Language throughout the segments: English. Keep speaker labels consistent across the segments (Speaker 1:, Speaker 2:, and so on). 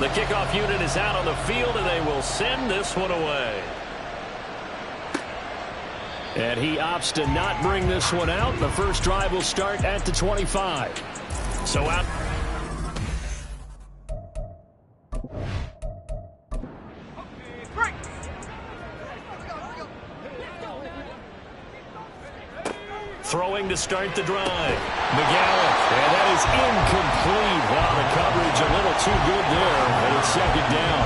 Speaker 1: The kickoff unit is out on the field, and they will send this one away. And he opts to not bring this one out. The first drive will start at the 25. So out. Throwing to start the drive. McGowan. And that is incomplete. Wow, the coverage a little too good there. And it's second down.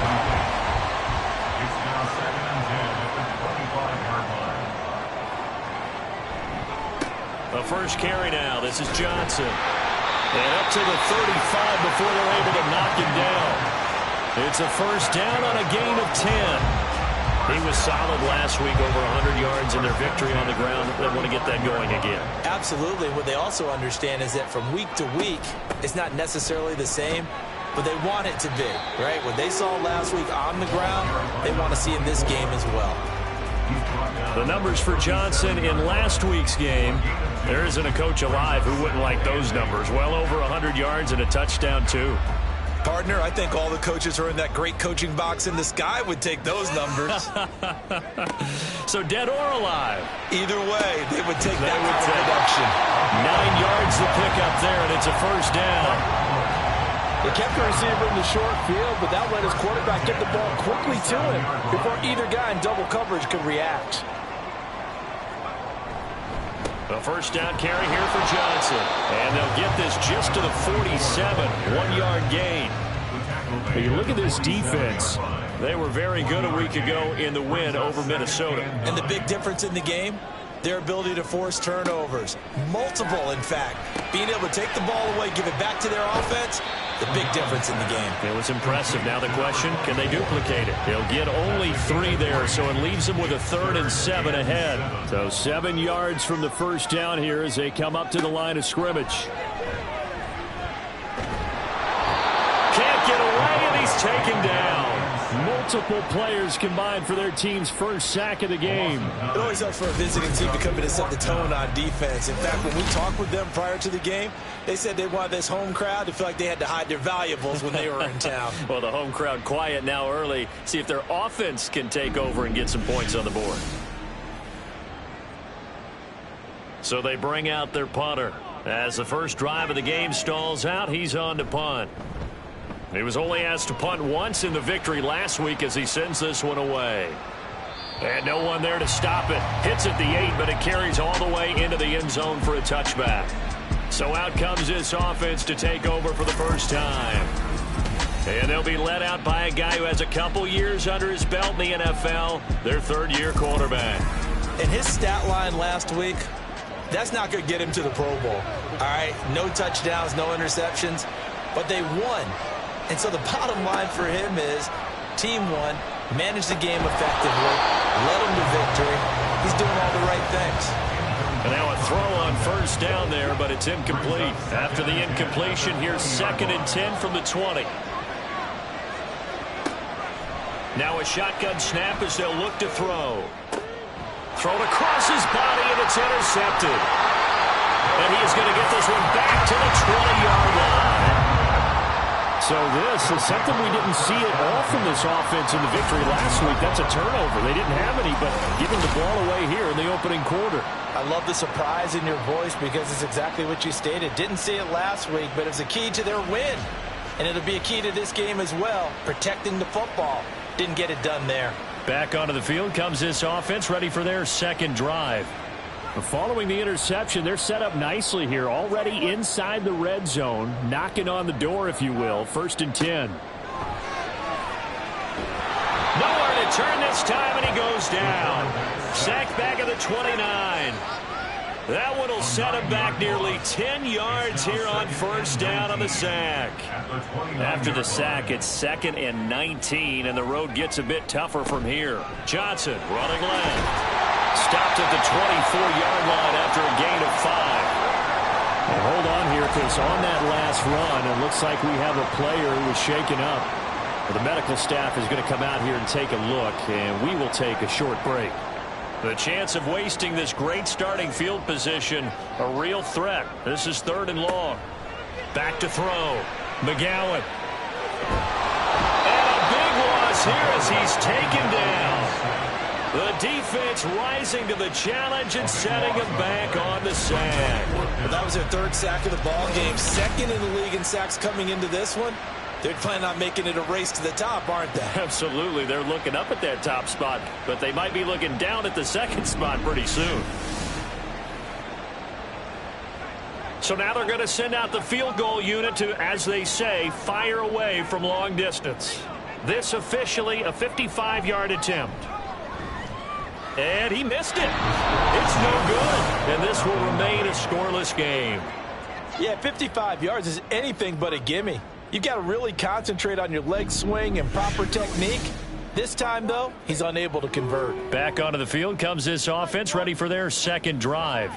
Speaker 2: It's now second and 10 at the 25-yard line.
Speaker 1: The first carry now. This is Johnson. And up to the 35 before they're able to knock him down. It's a first down on a gain of 10. He was solid last week, over 100 yards in their victory on the ground. They want to get that going again.
Speaker 3: Absolutely. What they also understand is that from week to week, it's not necessarily the same, but they want it to be, right? What they saw last week on the ground, they want to see in this game as well.
Speaker 1: The numbers for Johnson in last week's game, there isn't a coach alive who wouldn't like those numbers. Well over 100 yards and a touchdown, too.
Speaker 4: Partner, I think all the coaches who are in that great coaching box in the sky would take those numbers.
Speaker 1: So dead or alive?
Speaker 4: Either way, they would take that production.
Speaker 1: 9 yards to pick up there, and it's a first down.
Speaker 5: They kept the receiver in the short field, but that let his quarterback get the ball quickly to him before either guy in double coverage could react.
Speaker 1: A first down carry here for Johnson. And they'll get this just to the 47. 1-yard gain. But you look at this defense. They were very good a week ago in the win over Minnesota.
Speaker 3: And the big difference in the game, their ability to force turnovers. Multiple, in fact. Being able to take the ball away, give it back to their offense, the big difference in the game.
Speaker 1: It was impressive. Now the question, can they duplicate it? They'll get only 3 there, so it leaves them with a 3rd and 7 ahead. So 7 yards from the first down here as they come up to the line of scrimmage. Can't get away, and he's taken down. Multiple players combined for their team's first sack of the game.
Speaker 3: It always helps for a visiting team to come in and set the tone on defense. In fact, when we talked with them prior to the game, they said they wanted this home crowd to feel like they had to hide their valuables when they were in town.
Speaker 1: Well, the home crowd quiet now early. See if their offense can take over and get some points on the board. So they bring out their punter. As the first drive of the game stalls out, he's on to punt. He was only asked to punt once in the victory last week as he sends this one away. And no one there to stop it. Hits at the 8, but it carries all the way into the end zone for a touchback. So out comes this offense to take over for the first time. And they'll be led out by a guy who has a couple years under his belt in the NFL, their 3rd-year quarterback.
Speaker 3: And his stat line last week, that's not going to get him to the Pro Bowl. All right, no touchdowns, no interceptions, but they won. And so the bottom line for him is team won, managed the game effectively, led him to victory. He's doing all the right things.
Speaker 1: And now a throw on first down there, but it's incomplete. After the incompletion, here's 2nd and 10 from the 20. Now a shotgun snap as they'll look to throw. Thrown across his body, and it's intercepted. And he is going to get this one back to the 20-yard line. So this is something we didn't see at all from this offense in the victory last week. That's a turnover. They didn't have any, but giving the ball away here in the opening quarter.
Speaker 5: I love the surprise in your voice because it's exactly what you stated. Didn't see it last week, but it's a key to their win. And it'll be a key to this game as well, protecting the football. Didn't get it done there.
Speaker 1: Back onto the field comes this offense, ready for their second drive. Following the interception, they're set up nicely here, already inside the red zone, knocking on the door, if you will. 1st and 10. Nowhere to turn this time, and he goes down. Sacked back at the 29. That one will set him back nearly 10 yards here on first down on the sack. After the sack, it's 2nd and 19, and the road gets a bit tougher from here. Johnson running left. Stopped at the 24-yard line after a gain of 5. And hold on here, because on that last run, it looks like we have a player who was shaken up. The medical staff is going to come out here and take a look, and we will take a short break. The chance of wasting this great starting field position, a real threat. This is 3rd and long. Back to throw. McGowan. is here as he's taken down. The defense rising to the challenge and setting him back on the sack.
Speaker 3: Well, that was their third sack of the ball game. Second in the league in sacks coming into this one. They're planning on making it a race to the top, aren't they?
Speaker 1: Absolutely. They're looking up at that top spot, but they might be looking down at the second spot pretty soon. So now they're going to send out the field goal unit to, as they say, fire away from long distance. This officially a 55-yard attempt. And he missed it. It's no good. And this will remain a scoreless game.
Speaker 5: Yeah, 55 yards is anything but a gimme. You've got to really concentrate on your leg swing and proper technique. This time, though, he's unable to convert.
Speaker 1: Back onto the field comes this offense, ready for their second drive.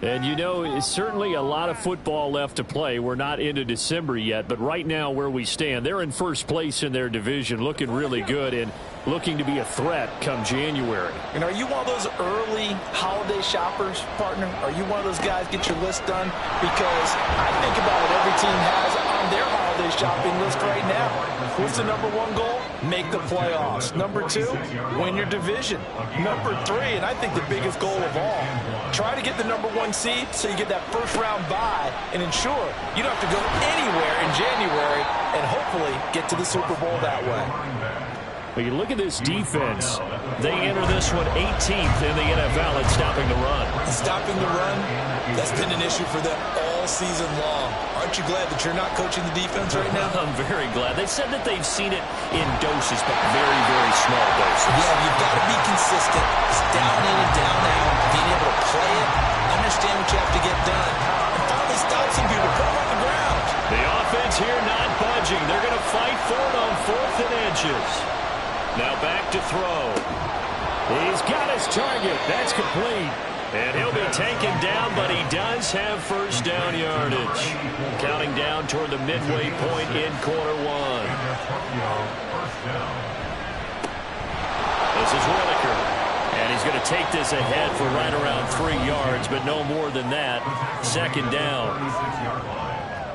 Speaker 1: And, you know, it's certainly a lot of football left to play. We're not into December yet, but right now where we stand, they're in first place in their division, looking really good and looking to be a threat come January.
Speaker 5: And are you one of those early holiday shoppers, partner? Are you one of those guys get your list done? Because I think about what every team has on their holiday shopping list right now. What's the number one goal? Make the playoffs. Number two, win your division. Number three, and I think the biggest goal of all, try to get the number one seed so you get that first round bye and ensure you don't have to go anywhere in January and hopefully get to the Super Bowl that way.
Speaker 1: Well, you look at this defense. They enter this one 18th in the NFL at stopping the run.
Speaker 3: Stopping the run, that's been an issue for them all season long. Aren't you glad that you're not coaching the defense right now?
Speaker 1: I'm very glad. They said that they've seen it in doses, but very, very small doses.
Speaker 3: Yeah, you've got to be consistent. It's down in and down out. Being able to play it, understand what you have to get done, and finally stop some people, put them on the ground.
Speaker 1: The offense here not budging. They're going to fight for it on 4th and inches. Now back to throw. He's got his target. That's complete. And he'll be taken down, but he does have first down yardage. Counting down toward the midway point in quarter one. This is Williker. And he's going to take this ahead for right around 3 yards, but no more than that. Second down.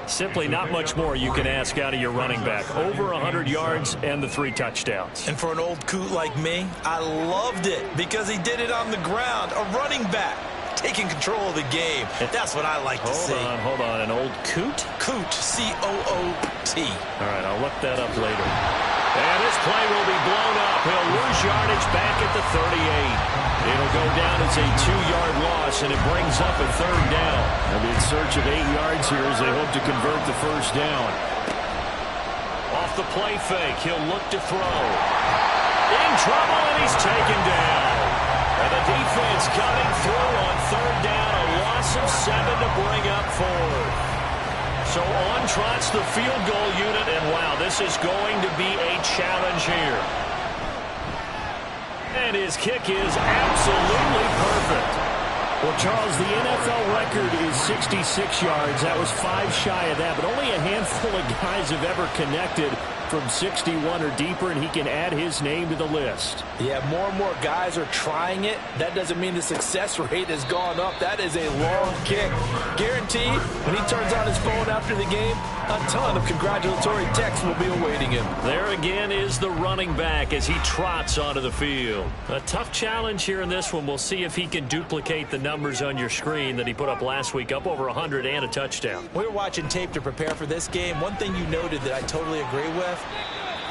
Speaker 1: Simply not much more you can ask out of your running back. Over 100 yards and the 3 touchdowns.
Speaker 3: And for an old coot like me, I loved it because he did it on the ground. A running back taking control of the game. That's what I like to see.
Speaker 1: Hold on. An old coot?
Speaker 3: Coot, C-O-O-T.
Speaker 1: All right, I'll look that up later. And this play will be blown up. He'll lose yardage back at the 38. It'll go down as a 2-yard loss, and it brings up a 3rd down. They'll be in search of 8 yards here as they hope to convert the first down. Off the play fake, he'll look to throw. In trouble, and he's taken down. And the defense coming through on 3rd down, a loss of 7 to bring up 4th. So on trots the field goal unit, and wow, this is going to be a challenge here. And his kick is absolutely perfect. Well, Charles, the NFL record is 66 yards. That was 5 shy of that, but only a handful of guys have ever connected from 61 or deeper, and he can add his name to the list.
Speaker 5: Yeah, more and more guys are trying it. That doesn't mean the success rate has gone up. That is a long kick. Guaranteed, when he turns on his phone after the game, a ton of congratulatory texts will be awaiting him.
Speaker 1: There again is the running back as he trots onto the field. A tough challenge here in this one. We'll see if he can duplicate the numbers on your screen that he put up last week, up over 100 and a touchdown.
Speaker 5: We were watching tape to prepare for this game. One thing you noted that I totally agree with,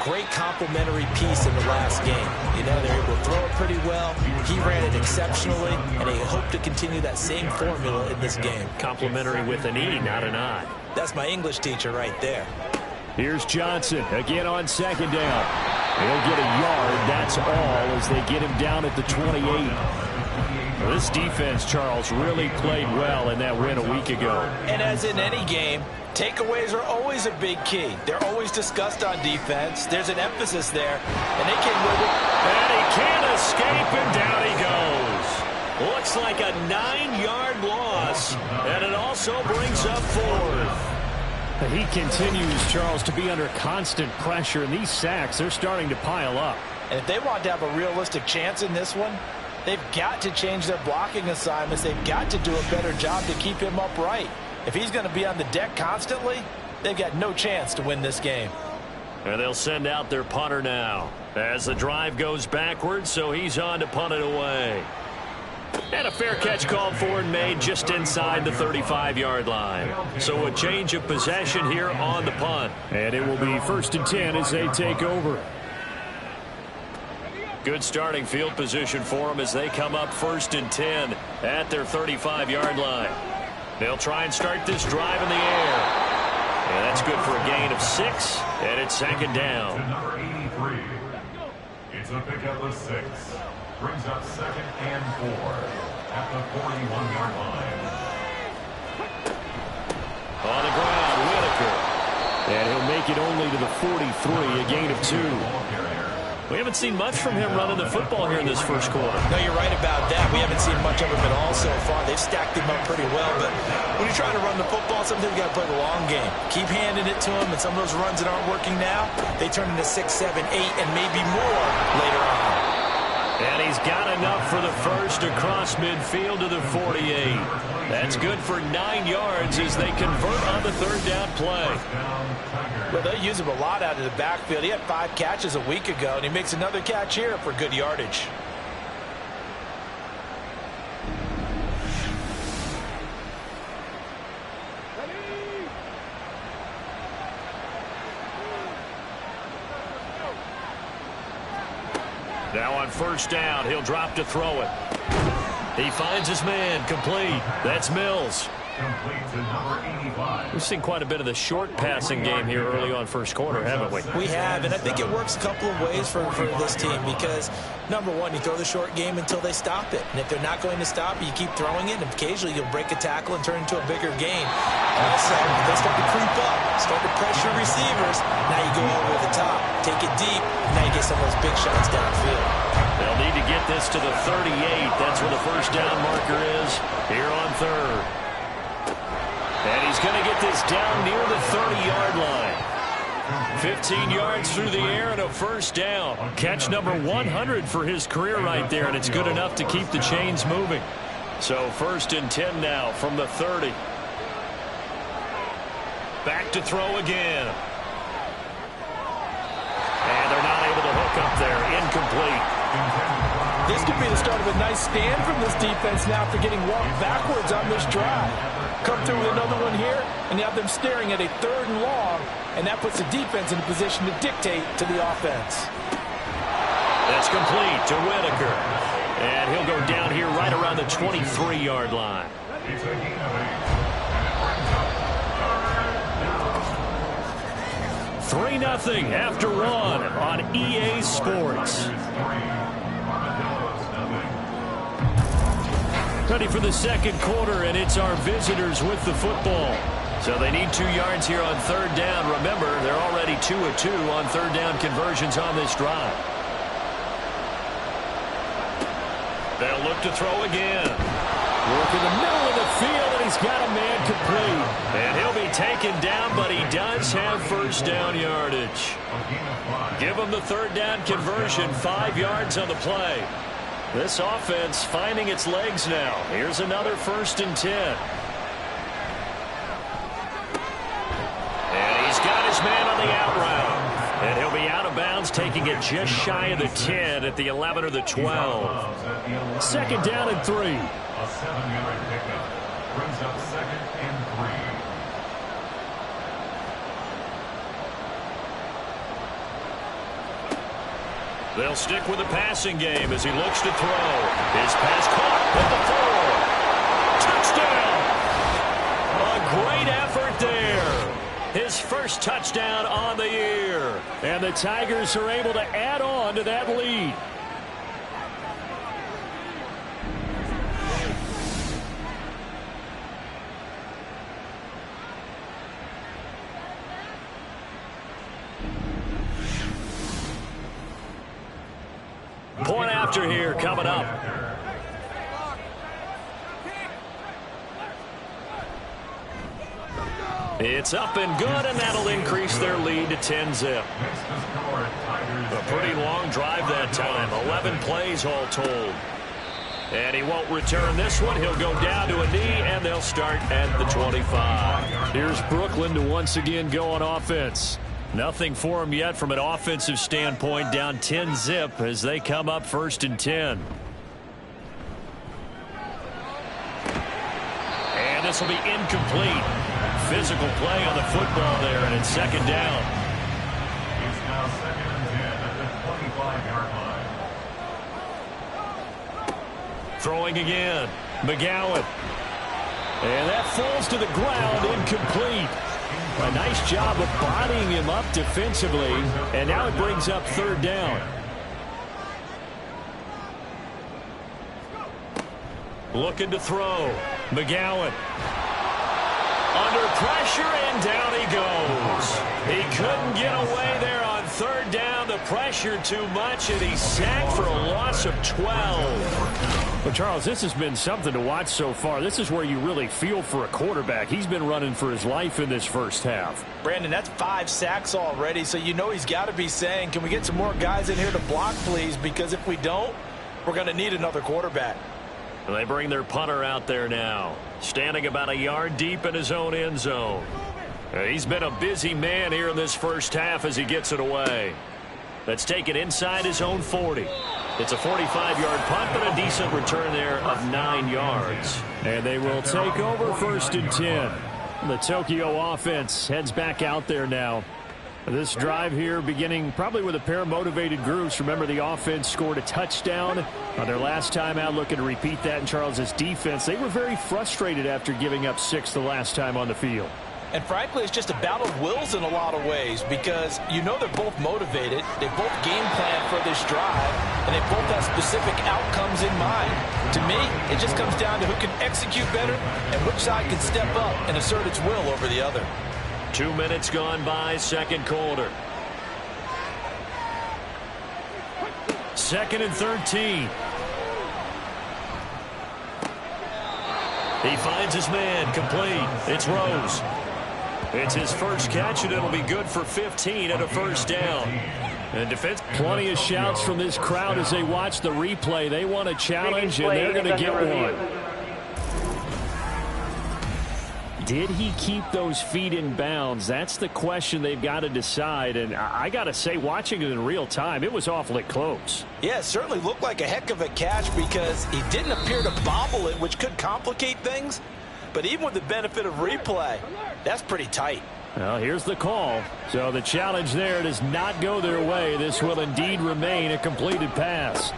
Speaker 5: great complimentary piece in the last game. You know, they're able to throw it pretty well. He ran it exceptionally, and they hope to continue that same formula in this game.
Speaker 1: Complimentary with an E, not an I.
Speaker 5: That's my English teacher right there.
Speaker 1: Here's Johnson again on 2nd down. He'll get a yard, that's all, as they get him down at the 28. Well, this defense, Charles, really played well in that win a week ago.
Speaker 5: And as in any game, takeaways are always a big key. They're always discussed on defense. There's an emphasis there, and they came with it.
Speaker 1: And he can't escape, and down he goes. Looks like a 9-yard loss, and it also brings up 4th. He continues, Charles, to be under constant pressure, and these sacks, they're starting to pile up.
Speaker 5: And if they want to have a realistic chance in this one, they've got to change their blocking assignments. They've got to do a better job to keep him upright. If he's going to be on the deck constantly, they've got no chance to win this game.
Speaker 1: And they'll send out their punter now. As the drive goes backwards, so he's on to punt it away. And a fair catch called for and made just inside the 35-yard line. So a change of possession here on the punt.
Speaker 6: And it will be 1st and 10 as they take over.
Speaker 1: Good starting field position for them as they come up 1st and 10 at their 35-yard line. They'll try and start this drive in the air. And that's good for a gain of 6, and it's 2nd down.
Speaker 2: To number 83. It's a pickup of 6. Brings up 2nd and 4 at the 41-yard line.
Speaker 1: On the ground, Whitaker.
Speaker 6: And he'll make it only to the 43, a gain of 2.
Speaker 1: We haven't seen much from him running the football here in this first quarter.
Speaker 3: No, you're right about that. We haven't seen much of him at all so far. They've stacked him up pretty well, but when you're trying to run the football, sometimes you got to play the long game. Keep handing it to him, and some of those runs that aren't working now, they turn into 6, 7, 8, and maybe more later on.
Speaker 1: And he's got enough for the first across midfield to the 48. That's good for 9 yards as they convert on the 3rd down play.
Speaker 5: Well, they use him a lot out of the backfield. He had 5 catches a week ago, and he makes another catch here for good yardage.
Speaker 1: Now on 1st down, he'll drop to throw it. He finds his man, complete. That's Mills.
Speaker 2: Complete to number 85.
Speaker 1: We've seen quite a bit of the short passing game here early on first quarter, haven't we?
Speaker 3: We have, and I think it works a couple of ways for this team because, number one, you throw the short game until they stop it. And if they're not going to stop it, you keep throwing it, and occasionally you'll break a tackle and turn into a bigger gain. All of a sudden, they start to creep up, start to pressure receivers. Now you go over the top, take it deep, and now you get some of those big shots downfield.
Speaker 1: They'll need to get this to the 38. That's where the 1st down marker is here on 3rd. And he's going to get this down near the 30-yard line. 15 yards through the air and a 1st down. Catch number 100 for his career right there, and it's good enough to keep the chains moving. So 1st and 10 now from the 30. Back to throw again. And they're not able to hook up there. Incomplete.
Speaker 5: This could be the start of a nice stand from this defense now after getting walked backwards on this drive. Come through with another one here, and you have them staring at a 3rd and long, and that puts the defense in a position to dictate to the offense.
Speaker 1: That's complete to Whitaker. And he'll go down here right around the 23-yard line.
Speaker 2: It's a gain of 8.
Speaker 1: 3-0 after 1 on EA Sports. Ready for the 2nd quarter, and it's our visitors with the football. So they need 2 yards here on 3rd down. Remember, they're already 2 of 2 on 3rd down conversions on this drive. They'll look to throw again. Work in the middle of the field, and he's got a man complete. And he'll be taken down, but he does have 1st down yardage. Give him the 3rd down conversion, 5 yards on the play. This offense finding its legs now. Here's another 1st and 10. And he's got his man on the out route. And he'll be out of bounds, taking it just shy of the 10 at the 11 or the 12. 2nd down and 3.
Speaker 2: A 7-yard pickup. Brings up 2nd and 3.
Speaker 1: They'll stick with the passing game as he looks to throw. His pass caught at the 4. Touchdown! A great effort there. His 1st touchdown on the year. And the Tigers are able to add on to that lead. Point after here coming up. It's up and good, and that'll increase their lead to 10-zip. A pretty long drive that time, 11 plays all told. And he won't return this one. He'll go down to a knee, and they'll start at the 25.
Speaker 6: Here's Brooklyn to once again go on offense.
Speaker 1: Nothing for them yet from an offensive standpoint, down 10-zip as they come up 1st and 10. And this will be incomplete. Physical play on the football there, and it's 2nd down.
Speaker 2: It's now 2nd and 10 at the 25-yard line.
Speaker 1: Throwing again. McGowan. And that falls to the ground, incomplete. A nice job of bodying him up defensively, and now it brings up 3rd down. Looking to throw. McGowan. Under pressure, and down he goes. He couldn't get away there on 3rd down. The pressure too much, and he's sacked for a loss of 12.
Speaker 6: Well, Charles, this has been something to watch so far. This is where you really feel for a quarterback. He's been running for his life in this first half.
Speaker 5: Brandon, that's 5 sacks already, so you know he's got to be saying, can we get some more guys in here to block, please? Because if we don't, we're going to need another quarterback.
Speaker 1: And they bring their punter out there now, standing about a yard deep in his own end zone. He's been a busy man here in this first half as he gets it away. Let's take it inside his own 40. It's a 45-yard punt, but a decent return there of 9 yards.
Speaker 6: And they will take over 1st and 10. The Tokyo offense heads back out there now. This drive here beginning probably with a pair of motivated groups. Remember, the offense scored a touchdown on their last time out, looking to repeat that in Charles's defense. They were very frustrated after giving up 6 the last time on the field.
Speaker 5: And frankly, it's just a battle of wills in a lot of ways because you know they're both motivated. They both game plan for this drive, and they both have specific outcomes in mind. To me, it just comes down to who can execute better and which side can step up and assert its will over the other.
Speaker 1: 2 minutes gone by, 2nd quarter. 2nd and 13. He finds his man, complete. It's Rose. It's his first catch, and it'll be good for 15 at a 1st down. And defense.
Speaker 6: Plenty of shouts from this crowd as they watch the replay. They want a challenge, and they're going to get one. Did he keep those feet in bounds? That's the question they've got to decide. And I got to say, watching it in real time, it was awfully close.
Speaker 5: Yeah, it certainly looked like a heck of a catch because he didn't appear to bobble it, which could complicate things. But even with the benefit of replay, that's pretty tight.
Speaker 6: Well, here's the call. So the challenge there does not go their way. This will indeed remain a completed pass.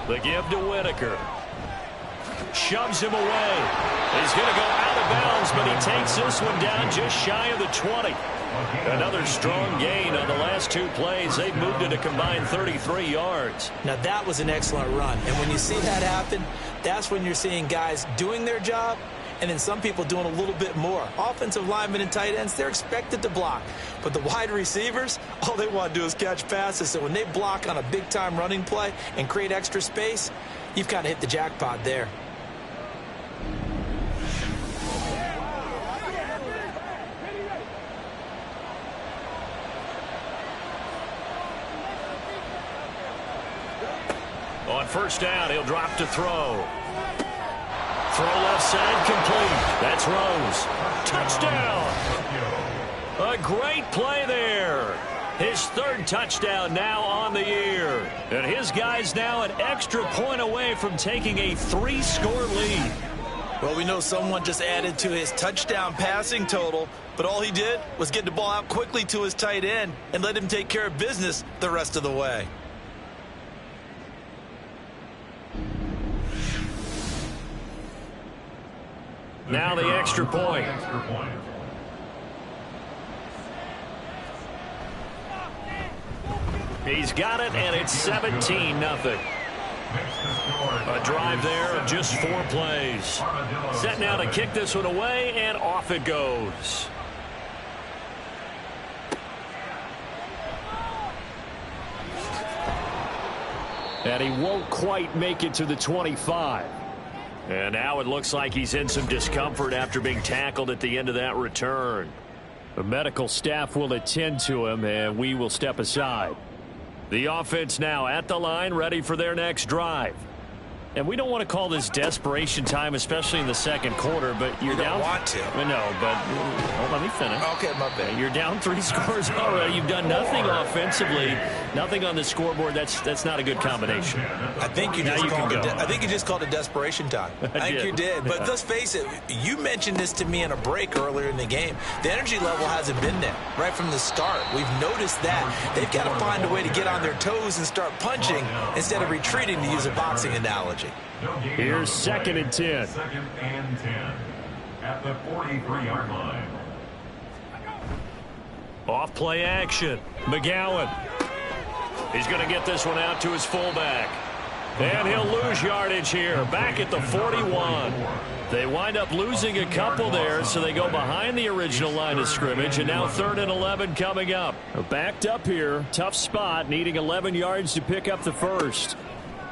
Speaker 1: The give to Whitaker. Shoves him away. He's going to go out of bounds, but he takes this one down just shy of the 20. Another strong gain on the last 2 plays. They've moved it a combined 33 yards.
Speaker 5: Now, that was an excellent run. And when you see that happen, that's when you're seeing guys doing their job and then some people doing a little bit more. Offensive linemen and tight ends, they're expected to block. But the wide receivers, all they want to do is catch passes. So when they block on a big-time running play and create extra space, you've kind of hit the jackpot there.
Speaker 1: On 1st down, he'll drop to throw. Throw left side, complete. That's Rose. Touchdown! A great play there. His 3rd touchdown now on the year. And his guys now an extra point away from taking a 3-score lead.
Speaker 5: Well, we know someone just added to his touchdown passing total, but all he did was get the ball out quickly to his tight end and let him take care of business the rest of the way.
Speaker 1: Now the extra point. He's got it, and it's 17-0. A drive there of just 4 plays. Set now to kick this one away, and off it goes.
Speaker 6: And he won't quite make it to the 25.
Speaker 1: And now it looks like he's in some discomfort after being tackled at the end of that return.
Speaker 6: The medical staff will attend to him, and we will step aside.
Speaker 1: The offense now at the line, ready for their next drive.
Speaker 6: And we don't want to call this desperation time, especially in the second quarter, but you're down.
Speaker 4: You don't want to.
Speaker 6: No, but let me finish.
Speaker 4: Okay, my bad.
Speaker 6: You're down 3 scores already. You've done nothing offensively, nothing on the scoreboard. That's not a good combination.
Speaker 4: I think you just called it desperation time. I think you did. But let's face it, you mentioned this to me in a break earlier in the game. The energy level hasn't been there right from the start. We've noticed that. They've got to find a way to get on their toes and start punching instead of retreating, to use a boxing analogy.
Speaker 6: Here's 2nd and 10.
Speaker 2: 2nd and 10 at the 43-yard line.
Speaker 1: Off play action. McGowan. He's going to get this one out to his fullback. And he'll lose yardage here. Back at the 41. They wind up losing a couple there, so they go behind the original line of scrimmage, and now 3rd and 11 coming up.
Speaker 6: Backed up here. Tough spot, needing 11 yards to pick up the first.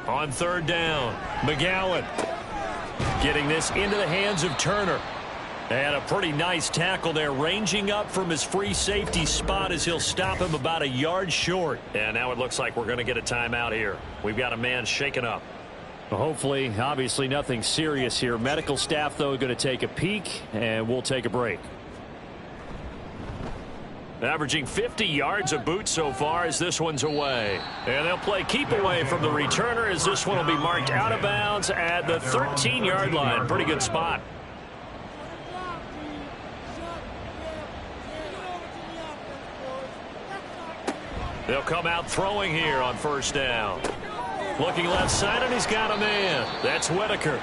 Speaker 1: On 3rd down, McGowan getting this into the hands of Turner. And a pretty nice tackle there, ranging up from his free safety spot as he'll stop him about a yard short. And now it looks like we're going to get a timeout here. We've got a man shaken up.
Speaker 6: Well, hopefully, obviously nothing serious here. Medical staff, though, going to take a peek, and we'll take a break.
Speaker 1: Averaging 50 yards a boot so far as this one's away. And they'll play keep away from the returner as this one will be marked out of bounds at the 13-yard line. Pretty good spot. They'll come out throwing here on 1st down. Looking left side, and he's got a man. That's Whitaker.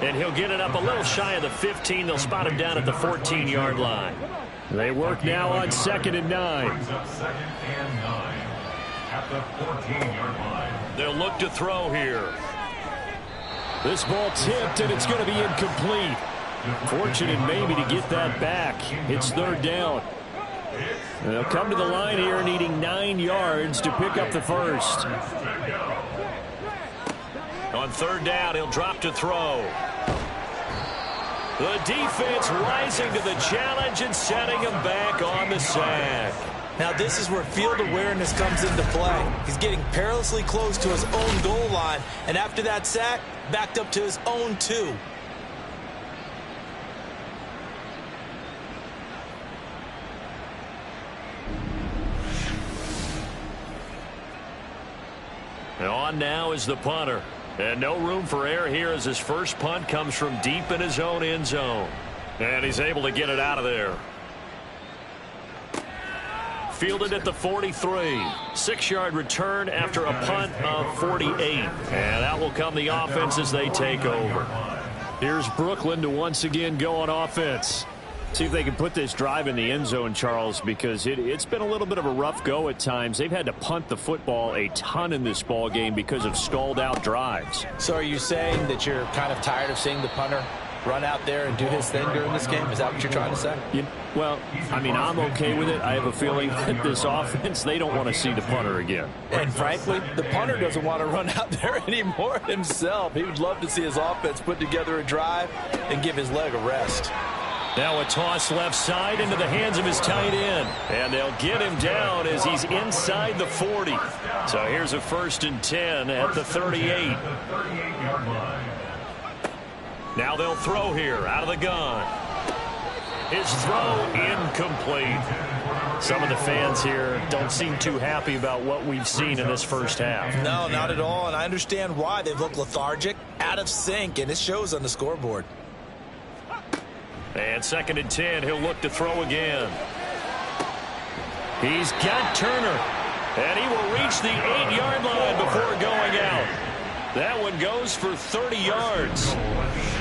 Speaker 1: And he'll get it up a little shy of the 15. They'll spot him down at the 14-yard line.
Speaker 6: They work now on 2nd and 9.
Speaker 2: Brings up 2nd and 9 at the 14-yard line.
Speaker 1: They'll look to throw here.
Speaker 6: This ball tipped, and it's going to be incomplete. Fortunate maybe to get that back. It's 3rd down. They'll come to the line here needing 9 yards to pick up the first.
Speaker 1: On 3rd down, he'll drop to throw. The defense rising to the challenge and setting him back on the sack.
Speaker 3: Now this is where field awareness comes into play. He's getting perilously close to his own goal line, and after that sack, backed up to his own 2.
Speaker 1: On now is the punter. And no room for error here as his first punt comes from deep in his own end zone. And he's able to get it out of there. Fielded at the 43. 6-yard return after a punt of 48. And that will come the offense as they take over.
Speaker 6: Here's Brooklyn to once again go on offense. See if they can put this drive in the end zone, Charles, because it's been a little bit of a rough go at times. They've had to punt the football a ton in this ball game because of stalled out drives.
Speaker 5: So are you saying that you're kind of tired of seeing the punter run out there and do his thing during this game? Is that what you're trying to say?
Speaker 6: Well, I mean, I'm okay with it. I have a feeling that this offense, they don't want to see the punter again.
Speaker 5: And frankly, the punter doesn't want to run out there anymore himself. He would love to see his offense put together a drive and give his leg a rest.
Speaker 1: Now a toss left side into the hands of his tight end. And they'll get him down as he's inside the 40. So here's a 1st and 10 at the 38. Now they'll throw here out of the gun. His throw incomplete. Some of the fans here don't seem too happy about what we've seen in this first half.
Speaker 3: No, not at all, and I understand why. They've looked lethargic, out of sync, and it shows on the scoreboard.
Speaker 1: And 2nd and 10, he'll look to throw again. He's got Turner, and he will reach the 8-yard line before going out. That one goes for 30 yards.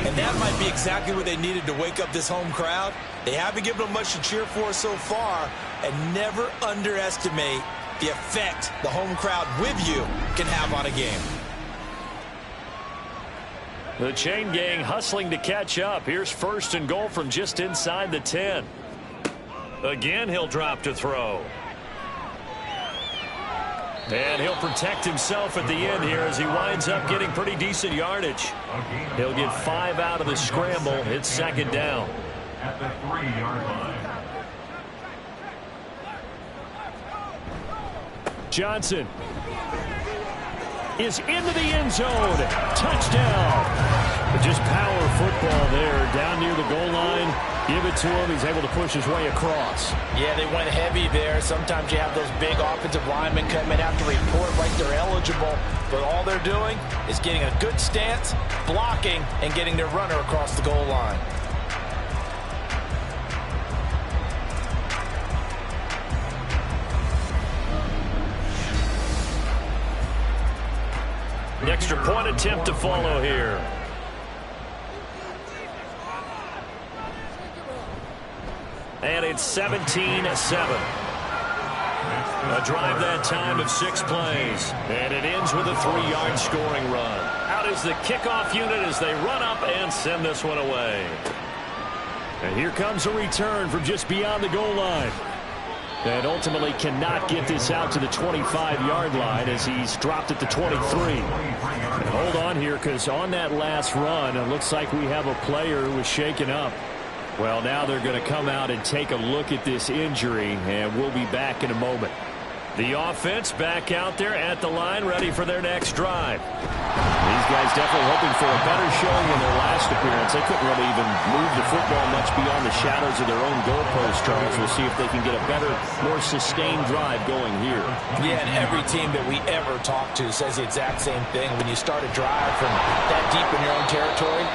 Speaker 3: And that might be exactly what they needed to wake up this home crowd. They haven't given them much to cheer for so far, and never underestimate the effect the home crowd with you can have on a game.
Speaker 1: The chain gang hustling to catch up. Here's 1st and goal from just inside the 10. Again, he'll drop to throw. And he'll protect himself at the end here as he winds up getting pretty decent yardage. He'll get 5 out of the scramble. It's 2nd down.
Speaker 2: At the 3-yard line.
Speaker 6: Johnson. is into the end zone. Touchdown. Just power football there down near the goal line. Give it to him. He's able to push his way across.
Speaker 5: Yeah, they went heavy there. Sometimes you have those big offensive linemen come in after report like they're eligible. But all they're doing is getting a good stance, blocking, and getting their runner across the goal line.
Speaker 1: An extra point attempt to follow here. And it's 17-7. A drive that time of 6 plays. And it ends with a 3-yard scoring run. Out is the kickoff unit as they run up and send this one away.
Speaker 6: And here comes a return from just beyond the goal line. And ultimately cannot get this out to the 25-yard line as he's dropped at the 23. And hold on here, because on that last run, it looks like we have a player who was shaken up. Well, now they're going to come out and take a look at this injury, and we'll be back in a moment. The offense back out there at the line, ready for their next drive. These guys definitely hoping for a better showing in their last appearance. They couldn't really even move the football much beyond the shadows of their own goalpost, Charles. We'll see if they can get a better, more sustained drive going here.
Speaker 5: Yeah, and every team that we ever talk to says the exact same thing. When you start a drive from that deep in your own territory,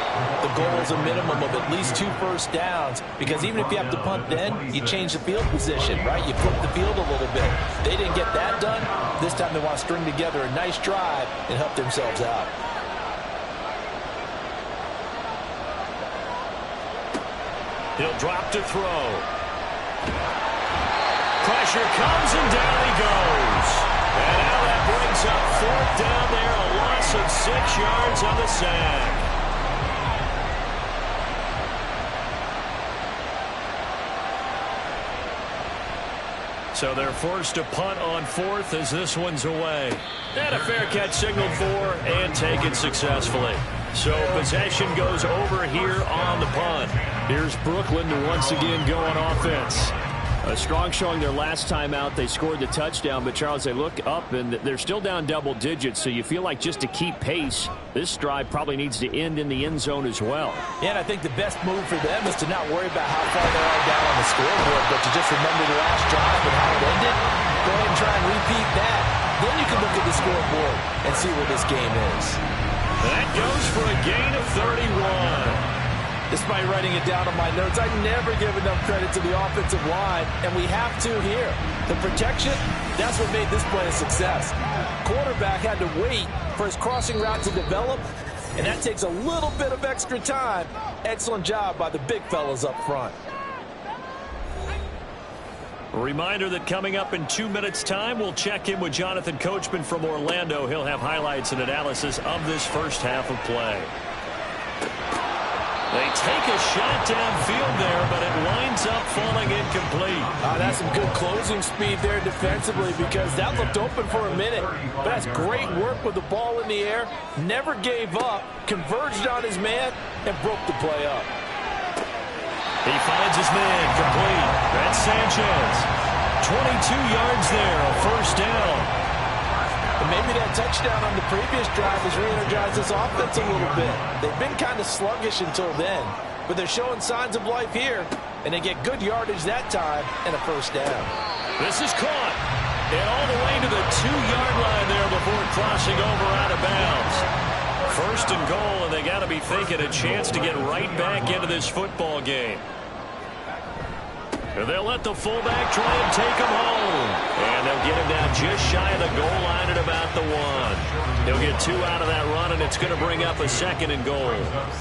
Speaker 5: the goal is a minimum of at least 2 first downs, because even if you have to punt then, you change the field position, right? You flip the field a little bit. They didn't get that done. This time they want to string together a nice drive and help themselves out.
Speaker 1: He'll drop to throw. Pressure comes and down he goes. And now that brings up 4th down there, a loss of 6 yards on the sack. So they're forced to punt on 4th as this one's away. And a fair catch signaled for and taken successfully. So possession goes over here on the punt.
Speaker 6: Here's Brooklyn to once again go on offense. A strong showing their last time out. They scored the touchdown, but Charles, they look up and they're still down double digits, so you feel like just to keep pace, this drive probably needs to end in the end zone as well.
Speaker 5: Yeah, and I think the best move for them is to not worry about how far they are down on the scoreboard, but to just remember the last drive and how it ended. Go ahead and try and repeat that. Then you can look at the scoreboard and see where this game is.
Speaker 1: That goes for a gain of 31.
Speaker 5: Despite writing it down on my notes, I never give enough credit to the offensive line, and we have to here. The protection, that's what made this play a success. Quarterback had to wait for his crossing route to develop, and that takes a little bit of extra time. Excellent job by the big fellas up front.
Speaker 1: A reminder that coming up in 2 minutes' time, we'll check in with Jonathan Coachman from Orlando. He'll have highlights and analysis of this first half of play. They take a shot downfield there, but it winds up falling incomplete.
Speaker 5: That's some good closing speed there defensively, because that looked open for a minute. But that's great work with the ball in the air. Never gave up, converged on his man, and broke the play up.
Speaker 1: He finds his man complete. That's Sanchez. 22 yards there, a first down.
Speaker 5: And maybe that touchdown on the previous drive has re-energized this offense a little bit. They've been kind of sluggish until then, but they're showing signs of life here, and they get good yardage that time and a first down.
Speaker 1: This is caught, and all the way to the 2-yard line there before crossing over out of bounds. First and goal, and they got to be thinking a chance to get right back into this football game. And they'll let the fullback try and take him home. And they'll get him down just shy of the goal line at about the 1. He'll get 2 out of that run, and it's going to bring up a 2nd and goal.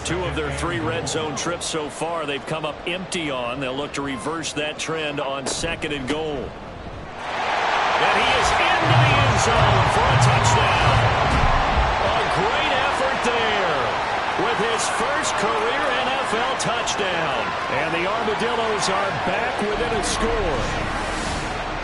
Speaker 1: 2 of their 3 red zone trips so far they've come up empty on. They'll look to reverse that trend on 2nd and goal. And he is into the end zone for a touchdown. A great effort there with his first career NFL touchdown. And the Armadillos are back within a score.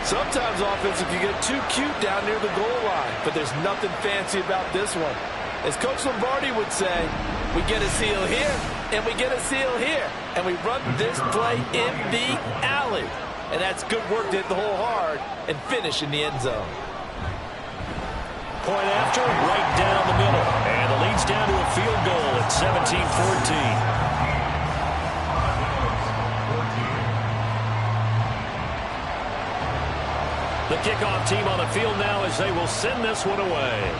Speaker 5: Sometimes offense, if you get too cute down near the goal line, but there's nothing fancy about this one. As Coach Lombardi would say, we get a seal here, and we get a seal here, and we run this play in the alley. And that's good work to hit the hole hard and finish in the end zone.
Speaker 1: point after, right down the middle. And the lead's down to a field goal at 17-14. The kickoff team on the field now as they will send this one away.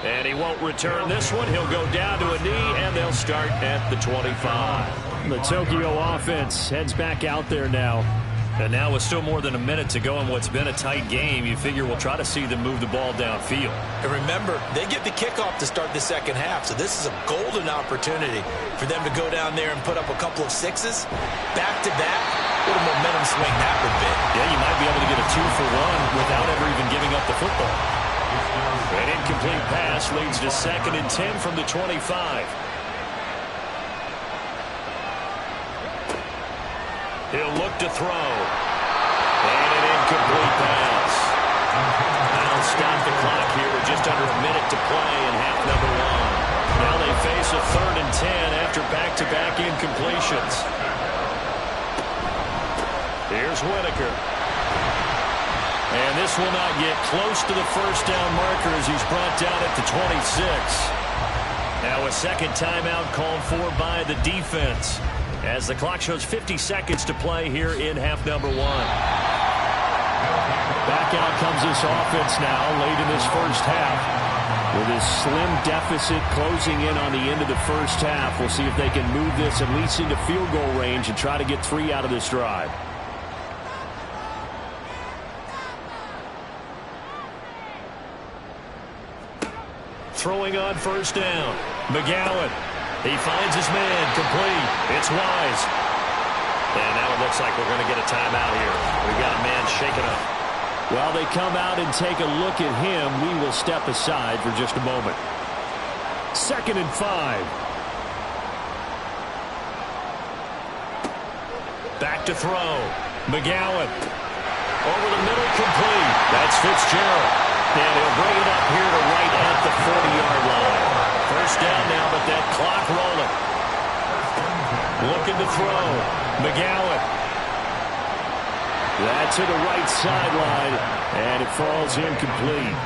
Speaker 1: And he won't return this one. He'll go down to a knee, and they'll start at the 25.
Speaker 6: The Tokyo offense heads back out there now.
Speaker 1: And now with still more than a minute to go in what's been a tight game, you figure we'll try to see them move the ball downfield.
Speaker 3: And remember, they get the kickoff to start the second half, so this is a golden opportunity for them to go down there and put up a couple of sixes. Back-to-back, what a momentum swing that would be.
Speaker 1: Yeah, you might be able to get a 2-for-1 without ever even giving up the football. An incomplete pass leads to 2nd and 10 from the 25. He'll look to throw. And an incomplete pass. That'll stop the clock here with just under a minute to play in half number 1. Now they face a 3rd and 10 after back-to-back incompletions. Here's Whitaker. And this will not get close to the first down marker as he's brought down at the 26. Now a second timeout called for by the defense, as the clock shows 50 seconds to play here in half number 1.
Speaker 6: Back out comes this offense now late in this first half. With this slim deficit closing in on the end of the first half, we'll see if they can move this at least into field goal range and try to get 3 out of this drive.
Speaker 1: Throwing on first down. McGowan. He finds his man. Complete. It's Wise. And now it looks like we're going to get a timeout here. We've got a man shaken up.
Speaker 6: While they come out and take a look at him, we will step aside for just a moment. 2nd and 5.
Speaker 1: Back to throw. McGowan. Over the middle, complete. That's Fitzgerald. And he'll bring it up here to right at the 40-yard line. First down now, but that clock rolling. Looking to throw. McGowan.
Speaker 6: That's to the right sideline, and it falls incomplete.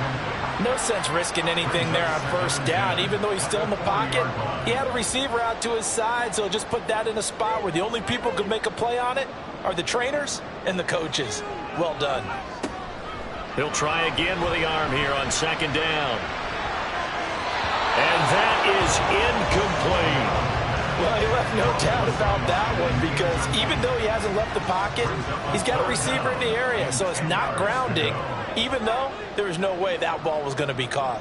Speaker 5: No sense risking anything there on first down, even though he's still in the pocket. He had a receiver out to his side, so just put that in a spot where the only people who can make a play on it are the trainers and the coaches. Well done.
Speaker 1: He'll try again with the arm here on 2nd down. And that is incomplete.
Speaker 5: Well, he left no doubt about that one, because even though he hasn't left the pocket, he's got a receiver in the area, so it's not grounding, even though there was no way that ball was going to be caught.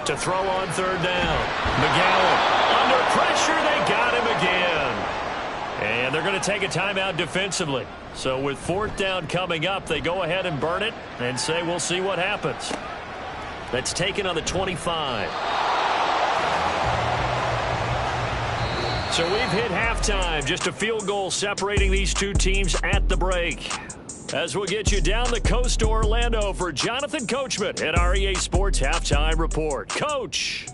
Speaker 1: To throw on 3rd down. McGowan under pressure. They got him again. And they're going to take a timeout defensively. So with 4th down coming up, they go ahead and burn it and say we'll see what happens. That's taken on the 25. So we've hit halftime. Just a field goal separating these two teams at the break. As we'll get you down the coast to Orlando for Jonathan Coachman at our EA Sports Halftime Report. Coach.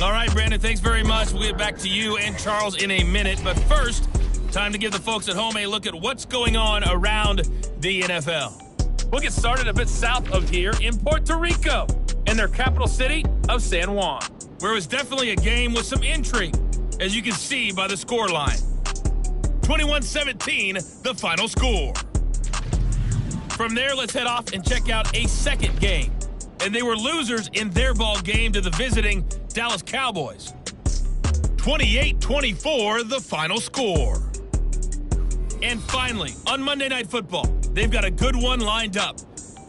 Speaker 7: All right, Brandon, thanks very much. We'll get back to you and Charles in a minute. But first, time to give the folks at home a look at what's going on around the NFL. We'll get started a bit south of here in Puerto Rico, in their capital city of San Juan, where it was definitely a game with some intrigue, as you can see by the scoreline. 21-17, the final score. From there, let's head off and check out a second game. And they were losers in their ball game to the visiting Dallas Cowboys. 28-24, the final score. And finally, on Monday Night Football, they've got a good one lined up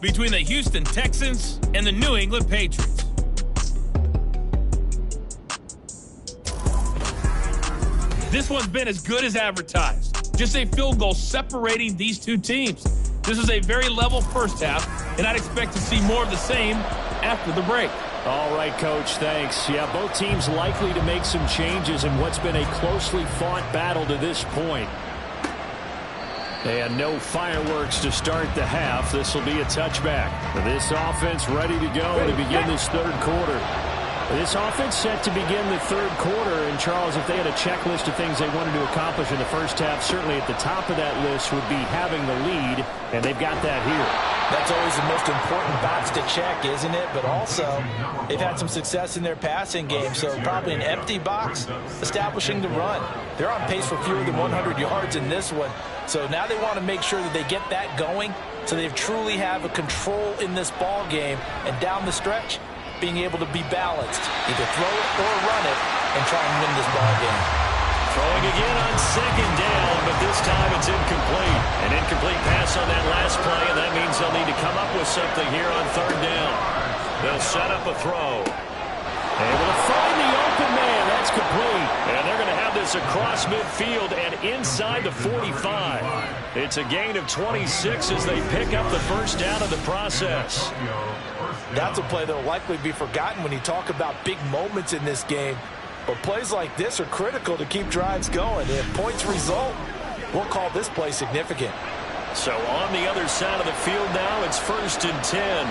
Speaker 7: between the Houston Texans and the New England Patriots. This one's been as good as advertised. Just a field goal separating these two teams. This is a very level first half, and I'd expect to see more of the same after the break.
Speaker 6: All right, Coach, thanks. Yeah, both teams likely to make some changes in what's been a closely fought battle to this point. And no fireworks to start the half. This will be a touchback. This offense ready to go to begin this third quarter. This offense set to begin the third quarter. And, Charles, if they had a checklist of things they wanted to accomplish in the first half, certainly at the top of that list would be having the lead, and they've got that here.
Speaker 5: That's always the most important box to check, isn't it? But also, they've had some success in their passing game, so probably an empty box establishing the run. They're on pace for fewer than 100 yards in this one, so now they want to make sure that they get that going so they truly have a control in this ball game, and down the stretch, being able to be balanced, either throw it or run it, and try and win this ball game.
Speaker 1: Throwing again on second down, but this time it's incomplete. An incomplete pass on that last play, and that means they'll need to come up with something here on third down. They'll set up a throw. Able to find the open man. That's complete. And they're going to have this across midfield and inside the 45. It's a gain of 26 as they pick up the first down of the process.
Speaker 5: That's a play that will likely be forgotten when you talk about big moments in this game. But plays like this are critical to keep drives going. If points result, we'll call this play significant.
Speaker 1: So on the other side of the field now, it's 1st and 10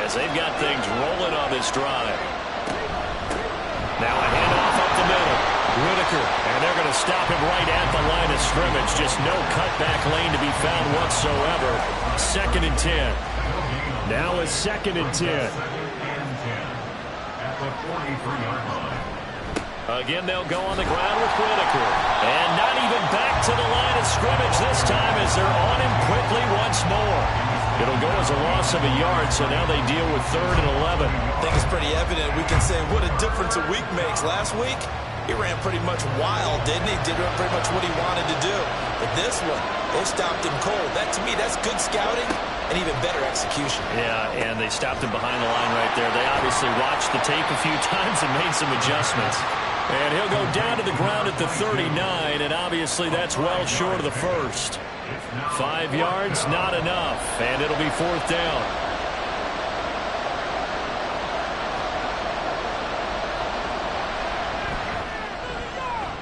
Speaker 1: as they've got things rolling on this drive. Now a handoff up the middle. Whitaker, and they're going to stop him right at the line of scrimmage. Just no cutback lane to be found whatsoever. 2nd and 10. Now a 2nd and 10.
Speaker 2: At the 43-yard line.
Speaker 1: Again, they'll go on the ground with Whitaker. And not even back to the line of scrimmage this time as they're on him quickly once more. It'll go as a loss of a yard, so now they deal with 3rd and 11.
Speaker 3: I think it's pretty evident. We can say what a difference a week makes. Last week, he ran pretty much wild, didn't he? Did pretty much what he wanted to do. But this one, they stopped him cold. That, to me, that's good scouting and even better execution.
Speaker 1: Yeah, and they stopped him behind the line right there. They obviously watched the tape a few times and made some adjustments. And he'll go down to the ground at the 39, and obviously that's well short of the first. 5 yards, not enough, and it'll be 4th down.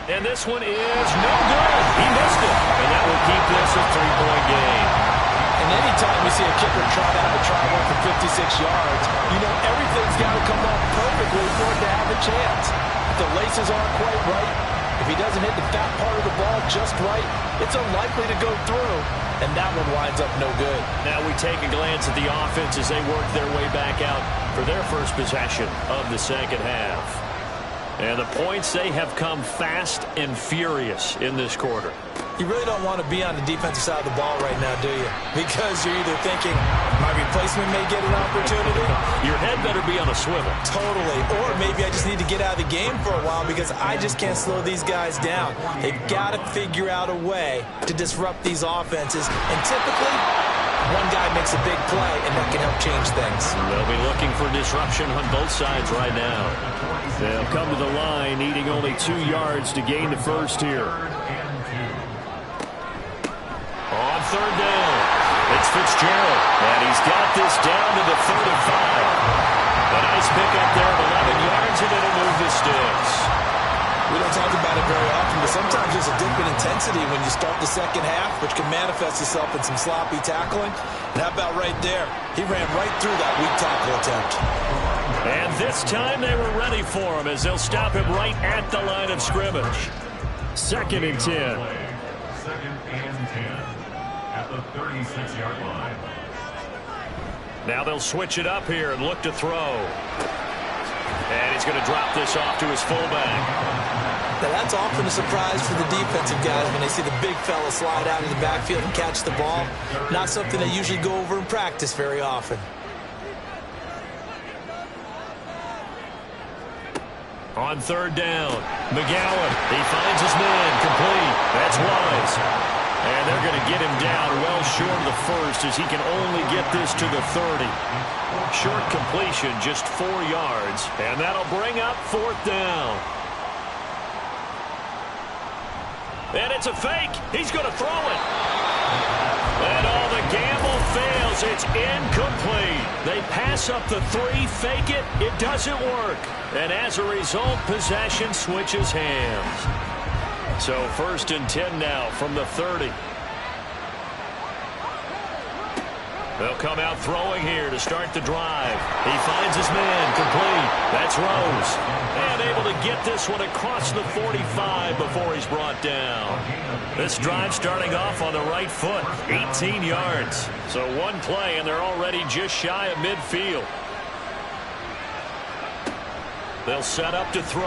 Speaker 1: And this one is no good. He missed it, and that will keep this a 3-point game.
Speaker 5: And anytime you see a kicker trot out a try one for 56 yards, you know everything's got to come off perfectly for it to have a chance. If the laces aren't quite right, if he doesn't hit the fat part of the ball just right, it's unlikely to go through, and that one winds up no good.
Speaker 1: Now we take a glance at the offense as they work their way back out for their first possession of the second half. And the points, they have come fast and furious in this quarter.
Speaker 3: You really don't want to be on the defensive side of the ball right now, do you? Because you're either thinking, my replacement may get an opportunity.
Speaker 1: Your head better be on a swivel.
Speaker 3: Totally. Or maybe I just need to get out of the game for a while because I just can't slow these guys down. They've got to figure out a way to disrupt these offenses. And typically, one guy makes a big play, and that can help change things.
Speaker 1: They'll be looking for disruption on both sides right now. They'll come to the line, needing only 2 yards to gain the first here. On third down, it's Fitzgerald, and he's got this down to the 35. A nice pickup there of 11 yards, and it'll move the sticks.
Speaker 3: We don't talk about it very often, but sometimes there's a dip in intensity when you start the second half, which can manifest itself in some sloppy tackling. And how about right there? He ran right through that weak tackle attempt.
Speaker 1: And this time they were ready for him as they'll stop him right at the line of scrimmage. 2nd and 10.
Speaker 2: 2nd and 10 at the 36-yard line.
Speaker 1: Now they'll switch it up here and look to throw. And he's going to drop this off to his fullback.
Speaker 3: Now that's often a surprise for the defensive guys when they see the big fella slide out of the backfield and catch the ball. Not something they usually go over in practice very often.
Speaker 1: On third down, McGowan, he finds his man, complete. That's Wise. And they're going to get him down well short of the first as he can only get this to the 30. Short completion, just 4 yards, and that'll bring up 4th down. And it's a fake. He's going to throw it. And all the gamble fails. It's incomplete. They pass up the 3, fake it. It doesn't work. And as a result, possession switches hands. So 1st and 10 now from the 30. They'll come out throwing here to start the drive. He finds his man, complete. That's Rose. And able to get this one across the 45 before he's brought down. This drive starting off on the right foot, 18 yards. So one play, and they're already just shy of midfield. They'll set up to throw.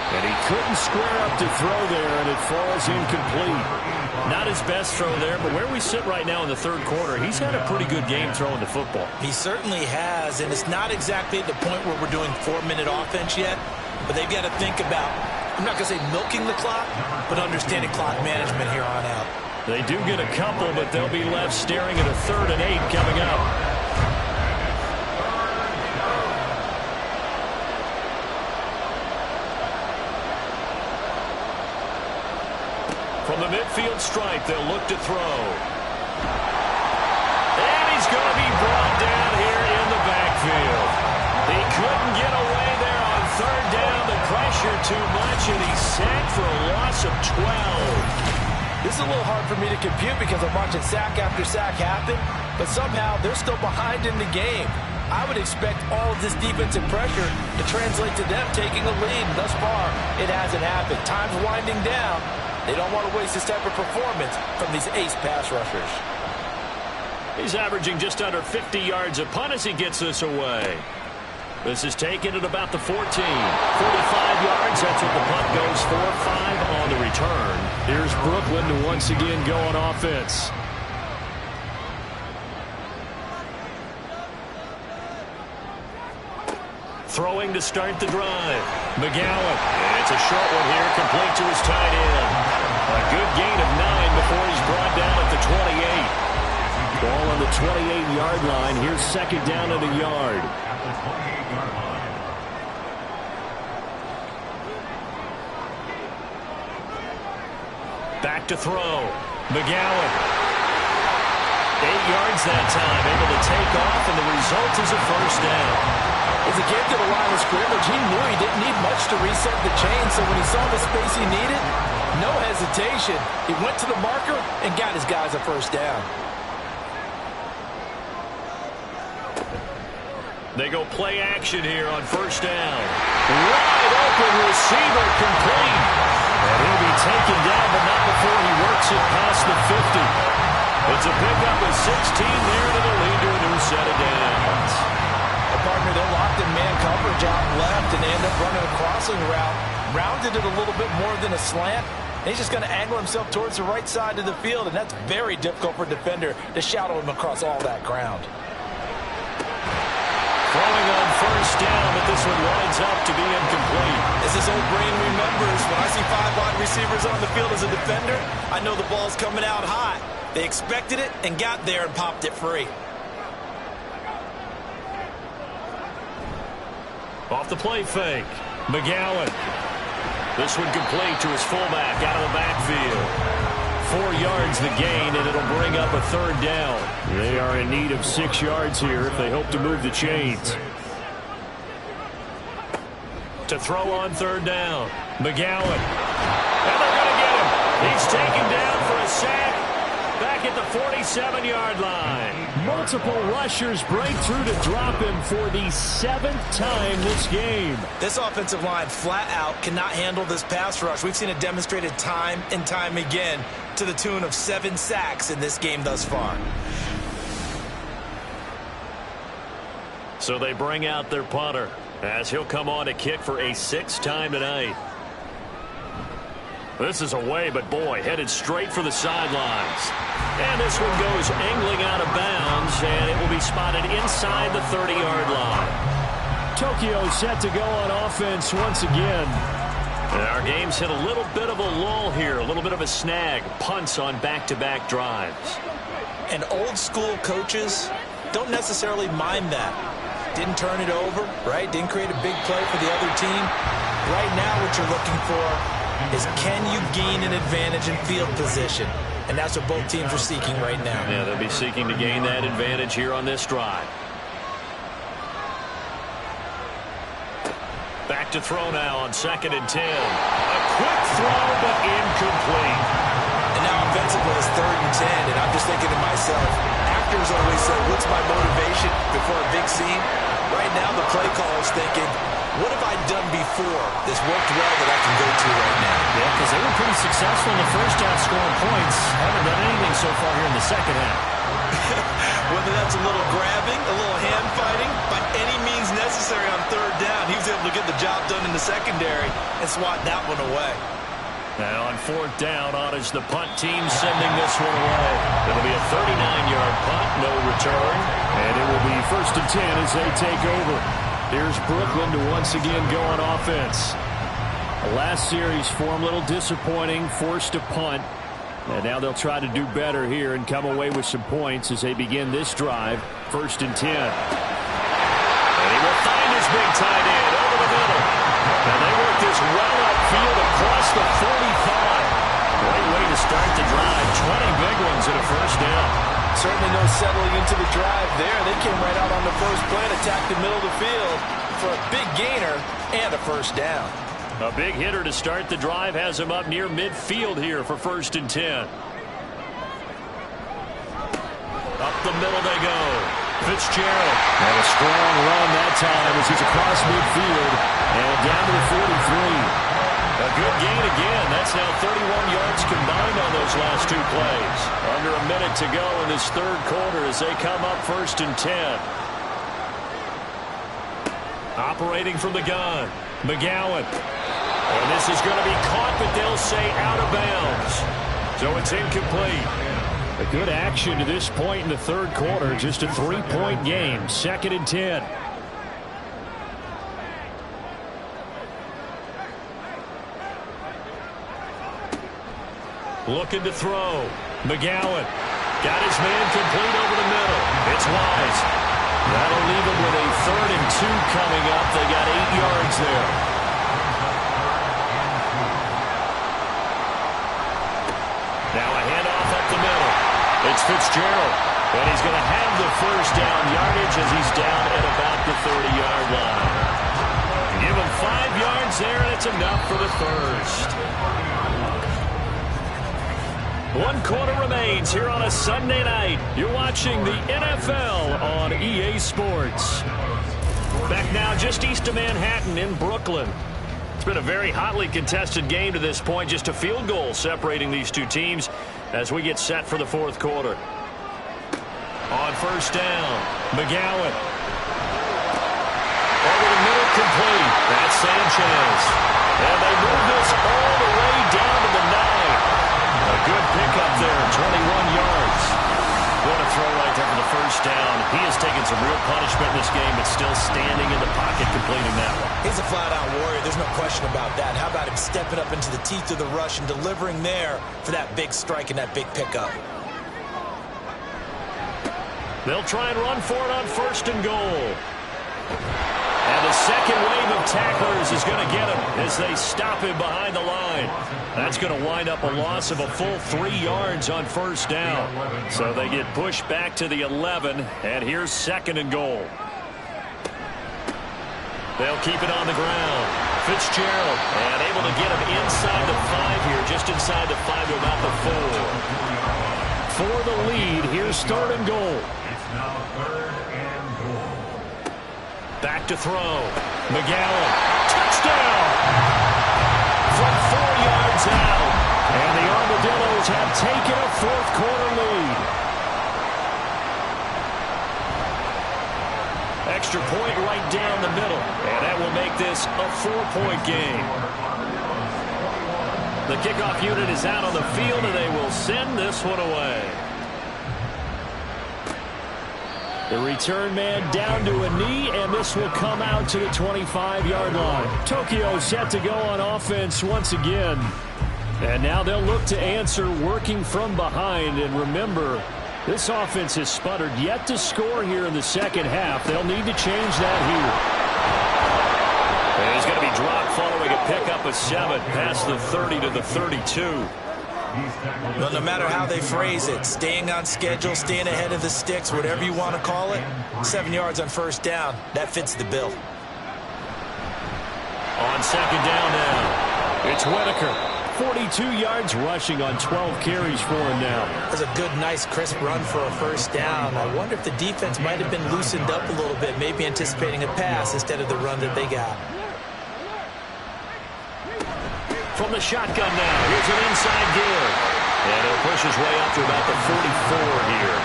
Speaker 6: And he couldn't square up to throw there, and it falls incomplete.
Speaker 1: Not his best throw there, but where we sit right now in the third quarter, he's had a pretty good game throwing the football.
Speaker 3: He certainly has, and it's not exactly at the point where we're doing 4-minute offense yet, but they've got to think about, I'm not going to say milking the clock, but understanding clock management here on out.
Speaker 1: They do get a couple, but they'll be left staring at a 3rd and 8 coming up. From the midfield stripe, they'll look to throw. And he's going to be brought down here in the backfield. He couldn't get away there on 3rd down. The pressure too much, and he's sacked for a loss of 12.
Speaker 5: This is a little hard for me to compute because I'm watching sack after sack happen, but somehow they're still behind in the game. I would expect all of this defensive pressure to translate to them taking a lead. Thus far, it hasn't happened. Time's winding down. They don't want to waste this type of performance from these ace pass rushers.
Speaker 1: He's averaging just under 50 yards a punt as he gets this away. This is taken at about the 14. 45 yards, that's what the punt goes for. 5 on the return.
Speaker 6: Here's Brooklyn to once again go on offense.
Speaker 1: Throwing to start the drive. McGowan. And it's a short one here, complete to his tight end. A good gain of 9 before he's brought down at the 28.
Speaker 6: Ball on the 28-yard line. Here's 2nd down at a yard.
Speaker 2: At the 28-yard line.
Speaker 1: Back to throw. McGowan. 8 yards that time, able to take off, and the result is a 1st down.
Speaker 5: As he came to the line of scrimmage, he knew he didn't need much to reset the chain, so when he saw the space he needed, no hesitation. He went to the marker and got his guys a 1st down.
Speaker 1: They go play action here on 1st down. Wide open receiver, complete. And he'll be taken down, but not before he works it past the 50. It's a pickup of 16 there to the lead to a new set of downs.
Speaker 5: Partner, they're locked in man coverage out left, and they end up running a crossing route. Rounded it a little bit more than a slant. And he's just going to angle himself towards the right side of the field, and that's very difficult for a defender to shadow him across all that ground.
Speaker 1: Throwing on 1st down, but this one winds up to be incomplete.
Speaker 3: As this old brain remembers, when I see 5 wide receivers on the field as a defender, I know the ball's coming out hot. They expected it and got there and popped it free.
Speaker 1: Off the play fake. McGowan. This one complete to his fullback out of the backfield. 4 yards the gain, and it'll bring up a 3rd down.
Speaker 6: They are in need of 6 yards here if they hope to move the chains.
Speaker 1: To throw on 3rd down. McGowan. And they're going to get him. He's taken down for a sack. Back at the 47-yard line.
Speaker 6: Multiple rushers break through to drop him for the 7th time this game.
Speaker 3: This offensive line flat out cannot handle this pass rush. We've seen it demonstrated time and time again to the tune of 7 sacks in this game thus far.
Speaker 1: So they bring out their punter as he'll come on to kick for a 6th time tonight. This is away, but boy, headed straight for the sidelines. And this one goes angling out of bounds, and it will be spotted inside the 30-yard line.
Speaker 6: Tokyo set to go on offense once again.
Speaker 1: And our game's hit a little bit of a lull here, a little bit of a snag. Punts on back-to-back drives.
Speaker 3: And old school coaches don't necessarily mind that. Didn't turn it over, right? Didn't create a big play for the other team. Right now what you're looking for is can you gain an advantage in field position? And that's what both teams are seeking right now.
Speaker 1: Yeah, they'll be seeking to gain that advantage here on this drive. Back to throw now on 2nd and 10. A quick throw, but incomplete.
Speaker 3: And now offensively,
Speaker 4: it's 3rd and 10, and I'm just thinking to myself, actors always say, what's my motivation before a big scene? Right now, the play caller is thinking, what have I done before that's worked well that I can go to right now?
Speaker 6: Yeah, because they were pretty successful in the first half scoring points. Haven't done anything so far here in the second half.
Speaker 4: Whether that's a little grabbing, a little hand fighting, by any means necessary on 3rd down, he was able to get the job done in the secondary and swat that one away.
Speaker 6: Now on 4th down, on is the punt team sending this one away. It'll be a 39-yard punt, no return. And it will be 1st and 10 as they take over. Here's Brooklyn to once again go on offense. The last series for them, a little disappointing, forced to punt. And now they'll try to do better here and come away with some points as they begin this drive. 1st and 10. And he will find his big tight end over the middle. And they work this well upfield across the 45. Great way to start the drive. 20 big ones and a 1st down.
Speaker 5: Certainly no settling into the drive there. They came right out on the first play and attacked the middle of the field for a big gainer and a 1st down.
Speaker 6: A big hitter to start the drive has him up near midfield here for 1st and 10. Up the middle they go. Fitzgerald. And a strong run that time as he's across midfield and down to the 43. A good gain again. That's now 31 yards combined on those last 2 plays. Under a minute to go in this 3rd quarter as they come up 1st and 10. Operating from the gun, McGowan. And this is going to be caught, but they'll say out of bounds. So it's incomplete. A good action to this point in the 3rd quarter. Just a 3-point game. 2nd and 10. Looking to throw. McGowan got his man complete over the middle. It's Wise. That'll leave him with a 3rd and 2 coming up. They got 8 yards there. Now a handoff up the middle. It's Fitzgerald. And he's going to have the 1st down yardage as he's down at about the 30-yard line. Give him 5 yards there, and it's enough for the 1st. 1 quarter remains here on a Sunday night. You're watching the NFL on EA Sports. Back now just east of Manhattan in Brooklyn. It's been a very hotly contested game to this point. Just a field goal separating these 2 teams as we get set for the 4th quarter. On 1st down, McGowan. Over the middle, complete. That's Sanchez. And they move this all the way down to the 9. A good pickup there, 21 yards. What a throw right there for the 1st down. He has taken some real punishment in this game, but still standing in the pocket completing that one.
Speaker 4: He's a flat-out warrior. There's no question about that. How about him stepping up into the teeth of the rush and delivering there for that big strike and that big pickup?
Speaker 6: They'll try and run for it on 1st and goal. And the second wave of tacklers is going to get him as they stop him behind the line. That's going to wind up a loss of a full 3 yards on 1st down. So they get pushed back to the 11, and here's 2nd and goal. They'll keep it on the ground. Fitzgerald, and able to get him inside the 5 here, just inside the 5 to about the 4. For the lead, here's 3rd and goal.
Speaker 2: It's now 3rd and goal.
Speaker 6: Back to throw. McGowan. Touchdown! From 4 yards out. And the Armadillos have taken a 4th quarter lead. Extra point right down the middle. And that will make this a 4-point game. The kickoff unit is out on the field, and they will send this one away. The return man down to a knee, and this will come out to the 25-yard line. Tokyo set to go on offense once again. And now they'll look to answer working from behind. And remember, this offense has sputtered yet to score here in the 2nd half. They'll need to change that here. And he's going to be dropped following a pickup of 7 past the 30 to the 32.
Speaker 4: Well, no matter how they phrase it, staying on schedule, staying ahead of the sticks, whatever you want to call it, 7 yards on 1st down, that fits the bill.
Speaker 6: On 2nd down now, it's Whitaker. 42 yards rushing on 12 carries for him now.
Speaker 3: That's a good, nice, crisp run for a first down. I wonder if the defense might have been loosened up a little bit, maybe anticipating a pass instead of the run that they got.
Speaker 1: From the shotgun now, here's an inside give. And he'll push his way up to about the 44 here.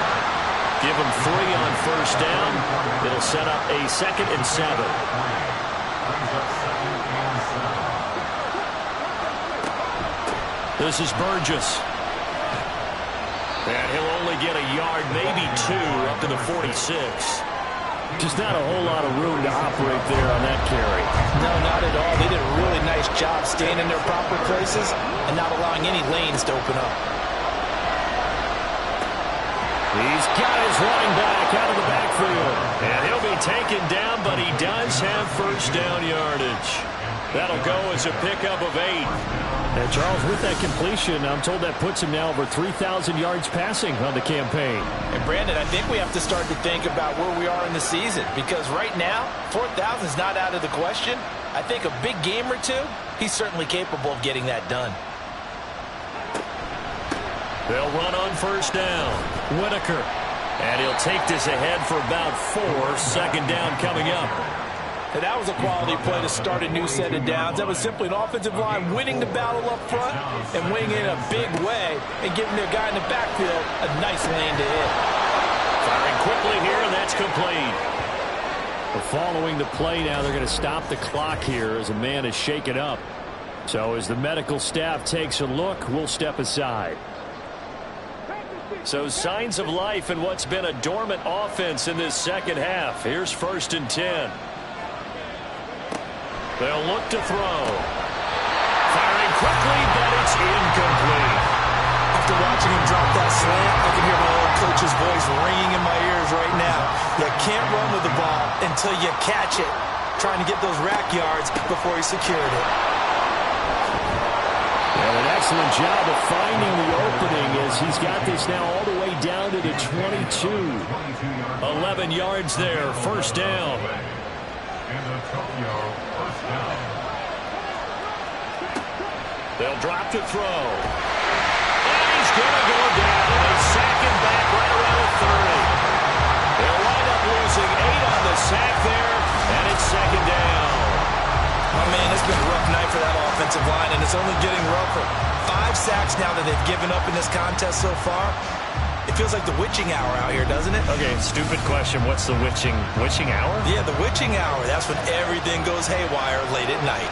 Speaker 1: Give him 3 on first down. It'll set up a 2nd and 7. This is Burgess. And he'll only get a yard, maybe 2, up to the 46.
Speaker 6: Just not a whole lot of room to operate there on that carry.
Speaker 5: No, not at all. They did a really nice job staying in their proper places and not allowing any lanes to open up.
Speaker 6: He's got his running back out of the backfield.
Speaker 1: And he'll be taken down, but he does have first down yardage. That'll go as a pickup of 8.
Speaker 6: And Charles, with that completion, I'm told that puts him now over 3,000 yards passing on the campaign.
Speaker 5: And Brandon, I think we have to start to think about where we are in the season, because right now, 4,000 is not out of the question. I think a big game or two, he's certainly capable of getting that done.
Speaker 1: They'll run on first down. Whitaker. And he'll take this ahead for about 4. 2nd down coming up.
Speaker 5: And that was a quality play to start a new set of downs. That was simply an offensive line winning the battle up front and winning in a big way and giving their guy in the backfield a nice lane to hit.
Speaker 1: Firing quickly here, and that's complete.
Speaker 6: Following the play now, they're going to stop the clock here as a man is shaken up. So as the medical staff takes a look, we'll step aside.
Speaker 1: So signs of life in what's been a dormant offense in this second half. Here's 1st and 10. They'll look to throw. Firing quickly, but it's incomplete.
Speaker 3: After watching him drop that slant, I can hear my old coach's voice ringing in my ears right now. You can't run with the ball until you catch it, trying to get those rack yards before he secured it.
Speaker 6: And an excellent job of finding the opening as he's got this now all the way down to the 22.
Speaker 1: 11 yards there, first down. They'll drop to throw. And he's going to go down. They sack him back right around the 30. They'll wind up losing 8 on the sack there, and it's 2nd down.
Speaker 3: Oh, man, it's been a rough night for that offensive line, and it's only getting rougher. 5 sacks now that they've given up in this contest so far. It feels like the witching hour out here, doesn't it?
Speaker 1: Okay, stupid question. What's the witching hour?
Speaker 3: Yeah, the witching hour. That's when everything goes haywire late at night.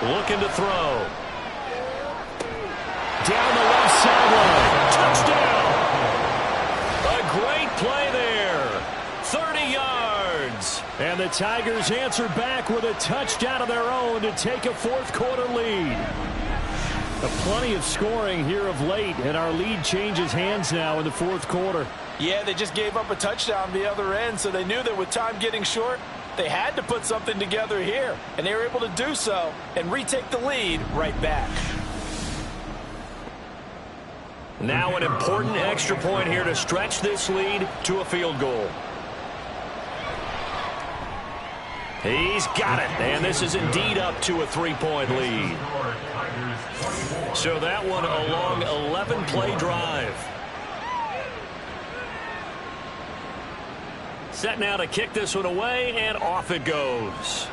Speaker 1: Looking to throw.
Speaker 6: Down the left sideline.
Speaker 1: Touchdown! A great play there. 30 yards.
Speaker 6: And the Tigers answer back with a touchdown of their own to take a 4th quarter lead. Plenty of scoring here of late, and our lead changes hands now in the 4th quarter.
Speaker 5: Yeah, they just gave up a touchdown on the other end, so they knew that with time getting short, they had to put something together here, and they were able to do so and retake the lead right back.
Speaker 1: Now an important extra point here to stretch this lead to a field goal. He's got it, and this is indeed up to a 3-point lead. So that one a long 11-play drive. Set now to kick this one away, and off it goes.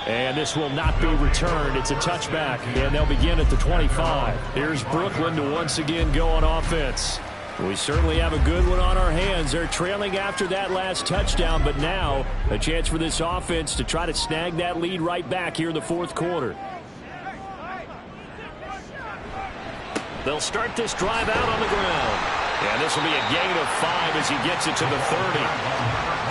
Speaker 6: And this will not be returned. It's a touchback, and they'll begin at the 25. Here's Brooklyn to once again go on offense. We certainly have a good one on our hands. They're trailing after that last touchdown, but now a chance for this offense to try to snag that lead right back here in the 4th quarter.
Speaker 1: They'll start this drive out on the ground. And this will be a gain of 5 as he gets it to the 30.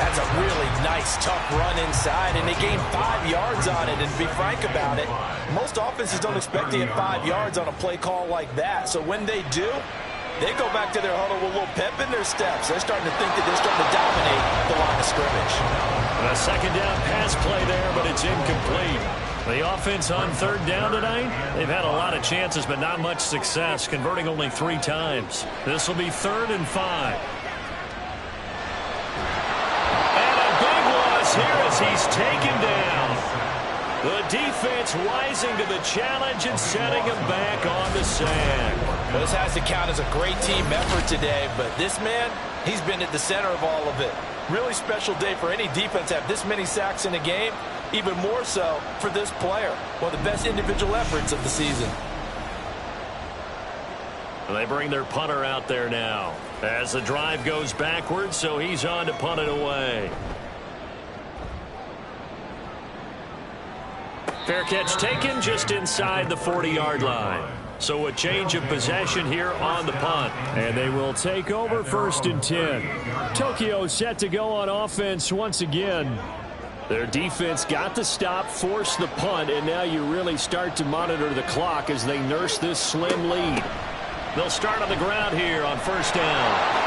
Speaker 5: That's a really nice, tough run inside, and they gained 5 yards on it. And to be frank about it, most offenses don't expect to get 5 yards on a play call like that. So when they do, they go back to their huddle with a little pep in their steps. They're starting to think that they're starting to dominate the line of scrimmage.
Speaker 1: And a 2nd down pass play there, but it's incomplete. The offense on 3rd down tonight, they've had a lot of chances, but not much success, converting only 3 times. This will be 3rd and 5. as he's taken down. The defense rising to the challenge and setting him back on the sand.
Speaker 5: Well, this has to count as a great team effort today, but this man, he's been at the center of all of it. Really special day for any defense to have this many sacks in a game, even more so for this player. One of the best individual efforts of the season.
Speaker 6: They bring their punter out there now as the drive goes backwards, so he's on to punt it away. Fair catch taken just inside the 40-yard line. So a change of possession here on the punt. And they will take over 1st and 10. Tokyo set to go on offense once again. Their defense got the stop, forced the punt, and now you really start to monitor the clock as they nurse this slim lead. They'll start on the ground here on 1st down.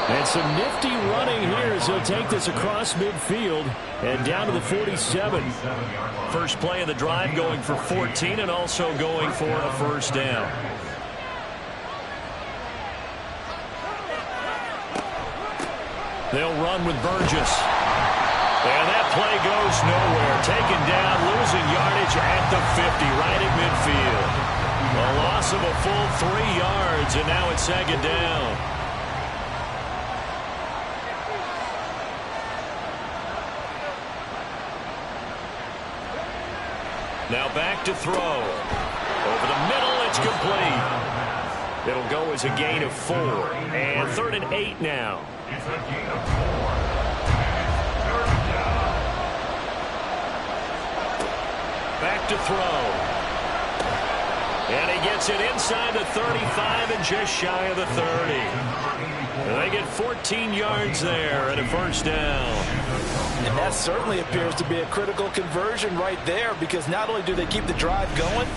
Speaker 6: And some nifty running here as he'll take this across midfield and down to the 47. First play of the drive going for 14 and also going for a 1st down. They'll run with Burgess. And that play goes nowhere. Taken down, losing yardage at the 50, right at midfield. A loss of a full 3 yards, and now it's 2nd down. Now back to throw. Over the middle, it's complete. It'll go as a gain of 4. And 3rd and 8 now.
Speaker 2: It's a gain of 4.
Speaker 6: Back to throw. And he gets it inside the 35 and just shy of the 30. And they get 14 yards there and a 1st down.
Speaker 5: And that certainly appears to be a critical conversion right there, because not only do they keep the drive going,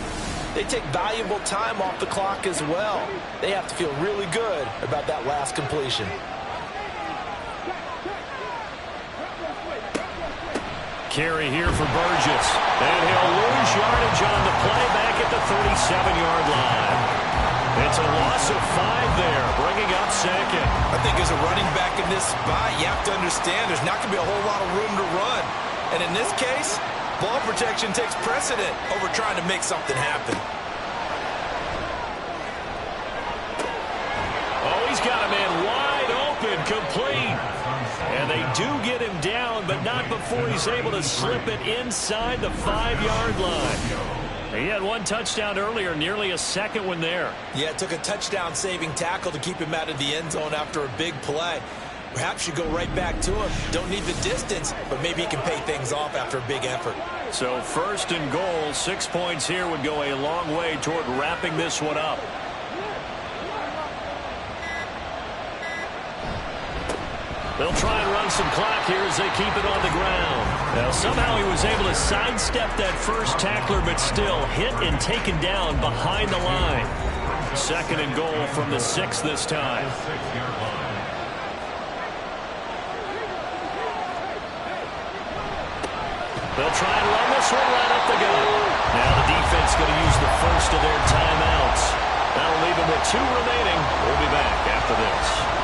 Speaker 5: they take valuable time off the clock as well. They have to feel really good about that last completion.
Speaker 6: Carry here for Burgess. And he'll lose yardage on the play back at the 37-yard line. It's a loss of 5 there, bringing up 2nd.
Speaker 4: I think as a running back in this spot, you have to understand there's not going to be a whole lot of room to run. And in this case, ball protection takes precedent over trying to make something happen.
Speaker 6: Oh, he's got a man wide open, complete. And they do get him down, but not before he's able to slip it inside the 5-yard line. He had 1 touchdown earlier, nearly a 2nd one there.
Speaker 4: Yeah, it took a touchdown-saving tackle to keep him out of the end zone after a big play. Perhaps you go right back to him. Don't need the distance, but maybe he can pay things off after a big effort.
Speaker 6: So 1st and goal, 6 points here would go a long way toward wrapping this one up. They'll try and run some clock here as they keep it on the ground. Now, somehow he was able to sidestep that first tackler, but still hit and taken down behind the line. 2nd and goal from the 6 this time. They'll try and run this one right up the gut. Now the defense going to use the first of their timeouts. That'll leave them with 2 remaining. We'll be back after this.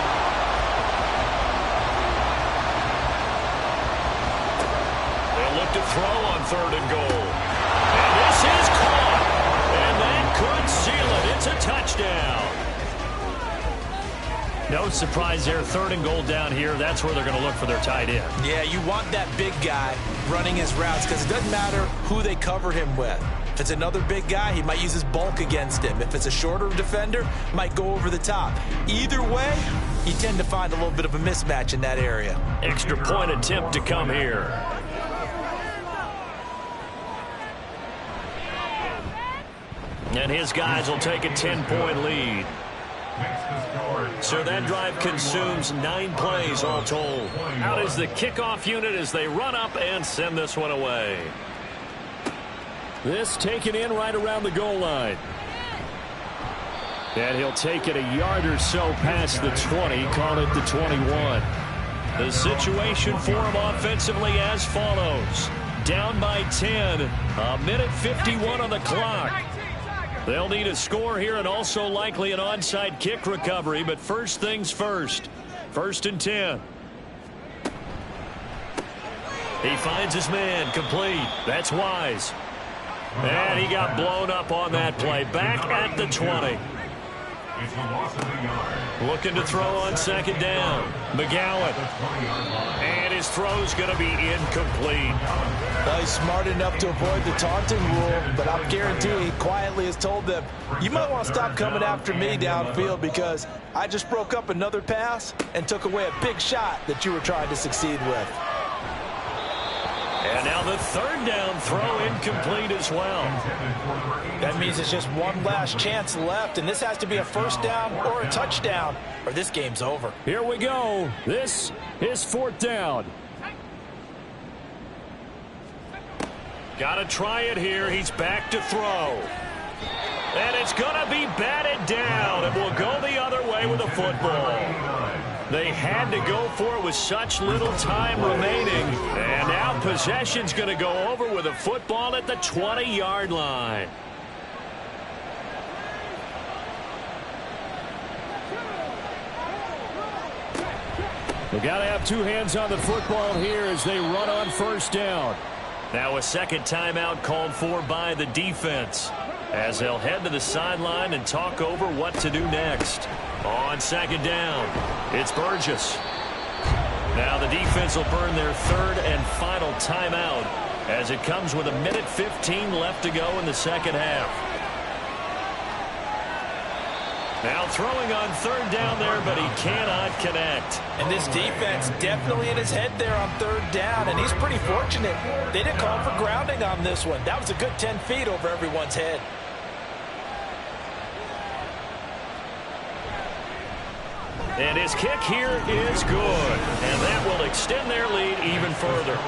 Speaker 6: To throw on 3rd and goal. And this is caught. And that could seal it. It's a touchdown. No surprise there. 3rd and goal down here. That's where they're going to look for their tight end.
Speaker 4: Yeah, you want that big guy running his routes because it doesn't matter who they cover him with. If it's another big guy, he might use his bulk against him. If it's a shorter defender, might go over the top. Either way, you tend to find a little bit of a mismatch in that area.
Speaker 6: Extra point attempt to come here. And his guys will take a 10-point lead. So that drive consumes 9 plays all told. Out is the kickoff unit as they run up and send this one away. This taken in right around the goal line. And he'll take it a yard or so past the 20, call it the 21. The situation for him offensively as follows. Down by 10, a minute 51 on the clock. They'll need a score here and also likely an onside kick recovery, but first things first. 1st and 10. He finds his man, complete. That's Wise. And he got blown up on that play. Back at the 20.
Speaker 2: It's a loss of a yard.
Speaker 6: Looking to throw on second down. McGowan. And his throw's going to be incomplete.
Speaker 5: Well, he's smart enough to avoid the taunting rule, but I'll guarantee he quietly has told them, you might want to stop coming after me downfield because I just broke up another pass and took away a big shot that you were trying to succeed with.
Speaker 6: And now the third down throw incomplete as well.
Speaker 5: That means it's just one last chance left, and this has to be a first down or a touchdown, or this game's over.
Speaker 6: Here we go. This is fourth down. Got to try it here. He's back to throw. And it's going to be batted down, and will go the other way with the football. They had to go for it with such little time remaining. And now possession's going to go over with a football at the 20-yard line. They got to have two hands on the football here as they run on first down. Now a second timeout called for by the defense, as they'll head to the sideline and talk over what to do next. On second down, it's Burgess. Now the defense will burn their third and final timeout as it comes with 1:15 left to go in the second half. Now throwing on third down there, but he cannot connect.
Speaker 5: And this defense definitely in his head there on third down, and he's pretty fortunate. They didn't call for grounding on this one. That was a good 10 feet over everyone's head.
Speaker 6: And his kick here is good. And that will extend their lead even further.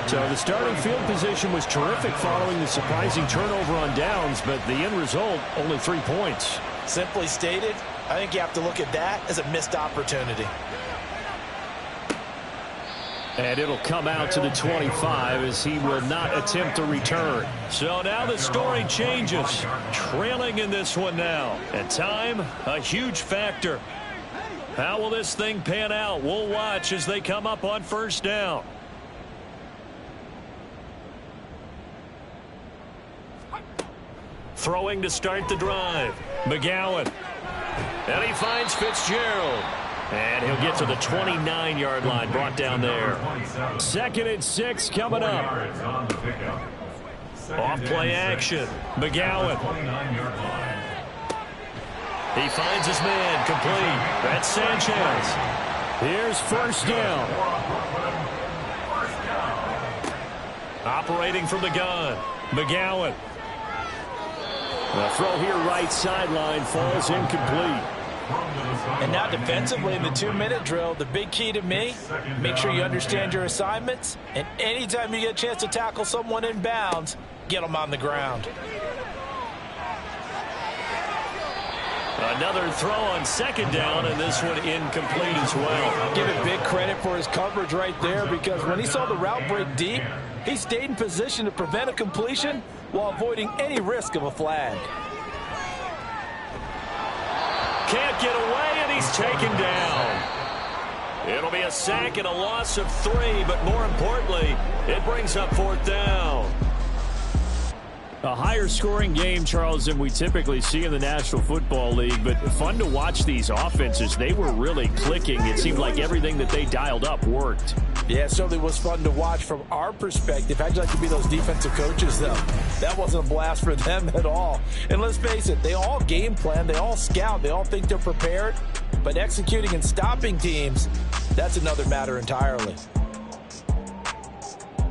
Speaker 6: So the starting field position was terrific following the surprising turnover on downs, but the end result, only 3 points.
Speaker 5: Simply stated, I think you have to look at that as a missed opportunity.
Speaker 6: And it'll come out to the 25 as he will not attempt to return. So now the story changes. Trailing in this one now. And time, a huge factor. How will this thing pan out? We'll watch as they come up on first down. Throwing to start the drive. McGowan. And he finds Fitzgerald. And he'll get to the 29-yard line, brought down there. 2nd and 6 coming up. Off play action. McGowan. He finds his man, complete. That's Sanchez. Here's first down. Operating from the gun. McGowan. The throw here right sideline falls incomplete.
Speaker 5: And now defensively in the 2-minute drill, the big key to me, make sure you understand your assignments, and anytime you get a chance to tackle someone in bounds, get them on the ground.
Speaker 6: Another throw on second down, and this one incomplete as well.
Speaker 5: Give it big credit for his coverage right there, because when he saw the route break deep, he stayed in position to prevent a completion while avoiding any risk of a flag.
Speaker 6: Can't get away, and he's taken down. It'll be a sack and a loss of 3, but more importantly, it brings up fourth down. A higher scoring game, Charles, than we typically see in the National Football League, but fun to watch these offenses. They were really clicking. It seemed like everything that they dialed up worked.
Speaker 5: Yeah, it certainly was fun to watch from our perspective. How'd you like to be those defensive coaches, though? That wasn't a blast for them at all. And let's face it, they all game plan, they all scout, they all think they're prepared, but executing and stopping teams, that's another matter entirely.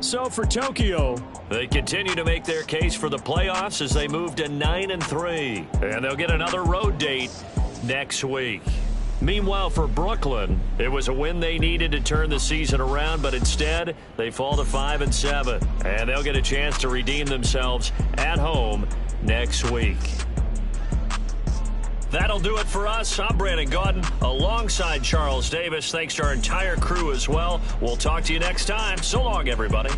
Speaker 6: So for Tokyo, they continue to make their case for the playoffs as they move to 9-3. And they'll get another road date next week. Meanwhile, for Brooklyn, it was a win they needed to turn the season around, but instead, they fall to 5-7. And they'll get a chance to redeem themselves at home next week. That'll do it for us. I'm Brandon Gaudin alongside Charles Davis. Thanks to our entire crew as well. We'll talk to you next time. So long, everybody.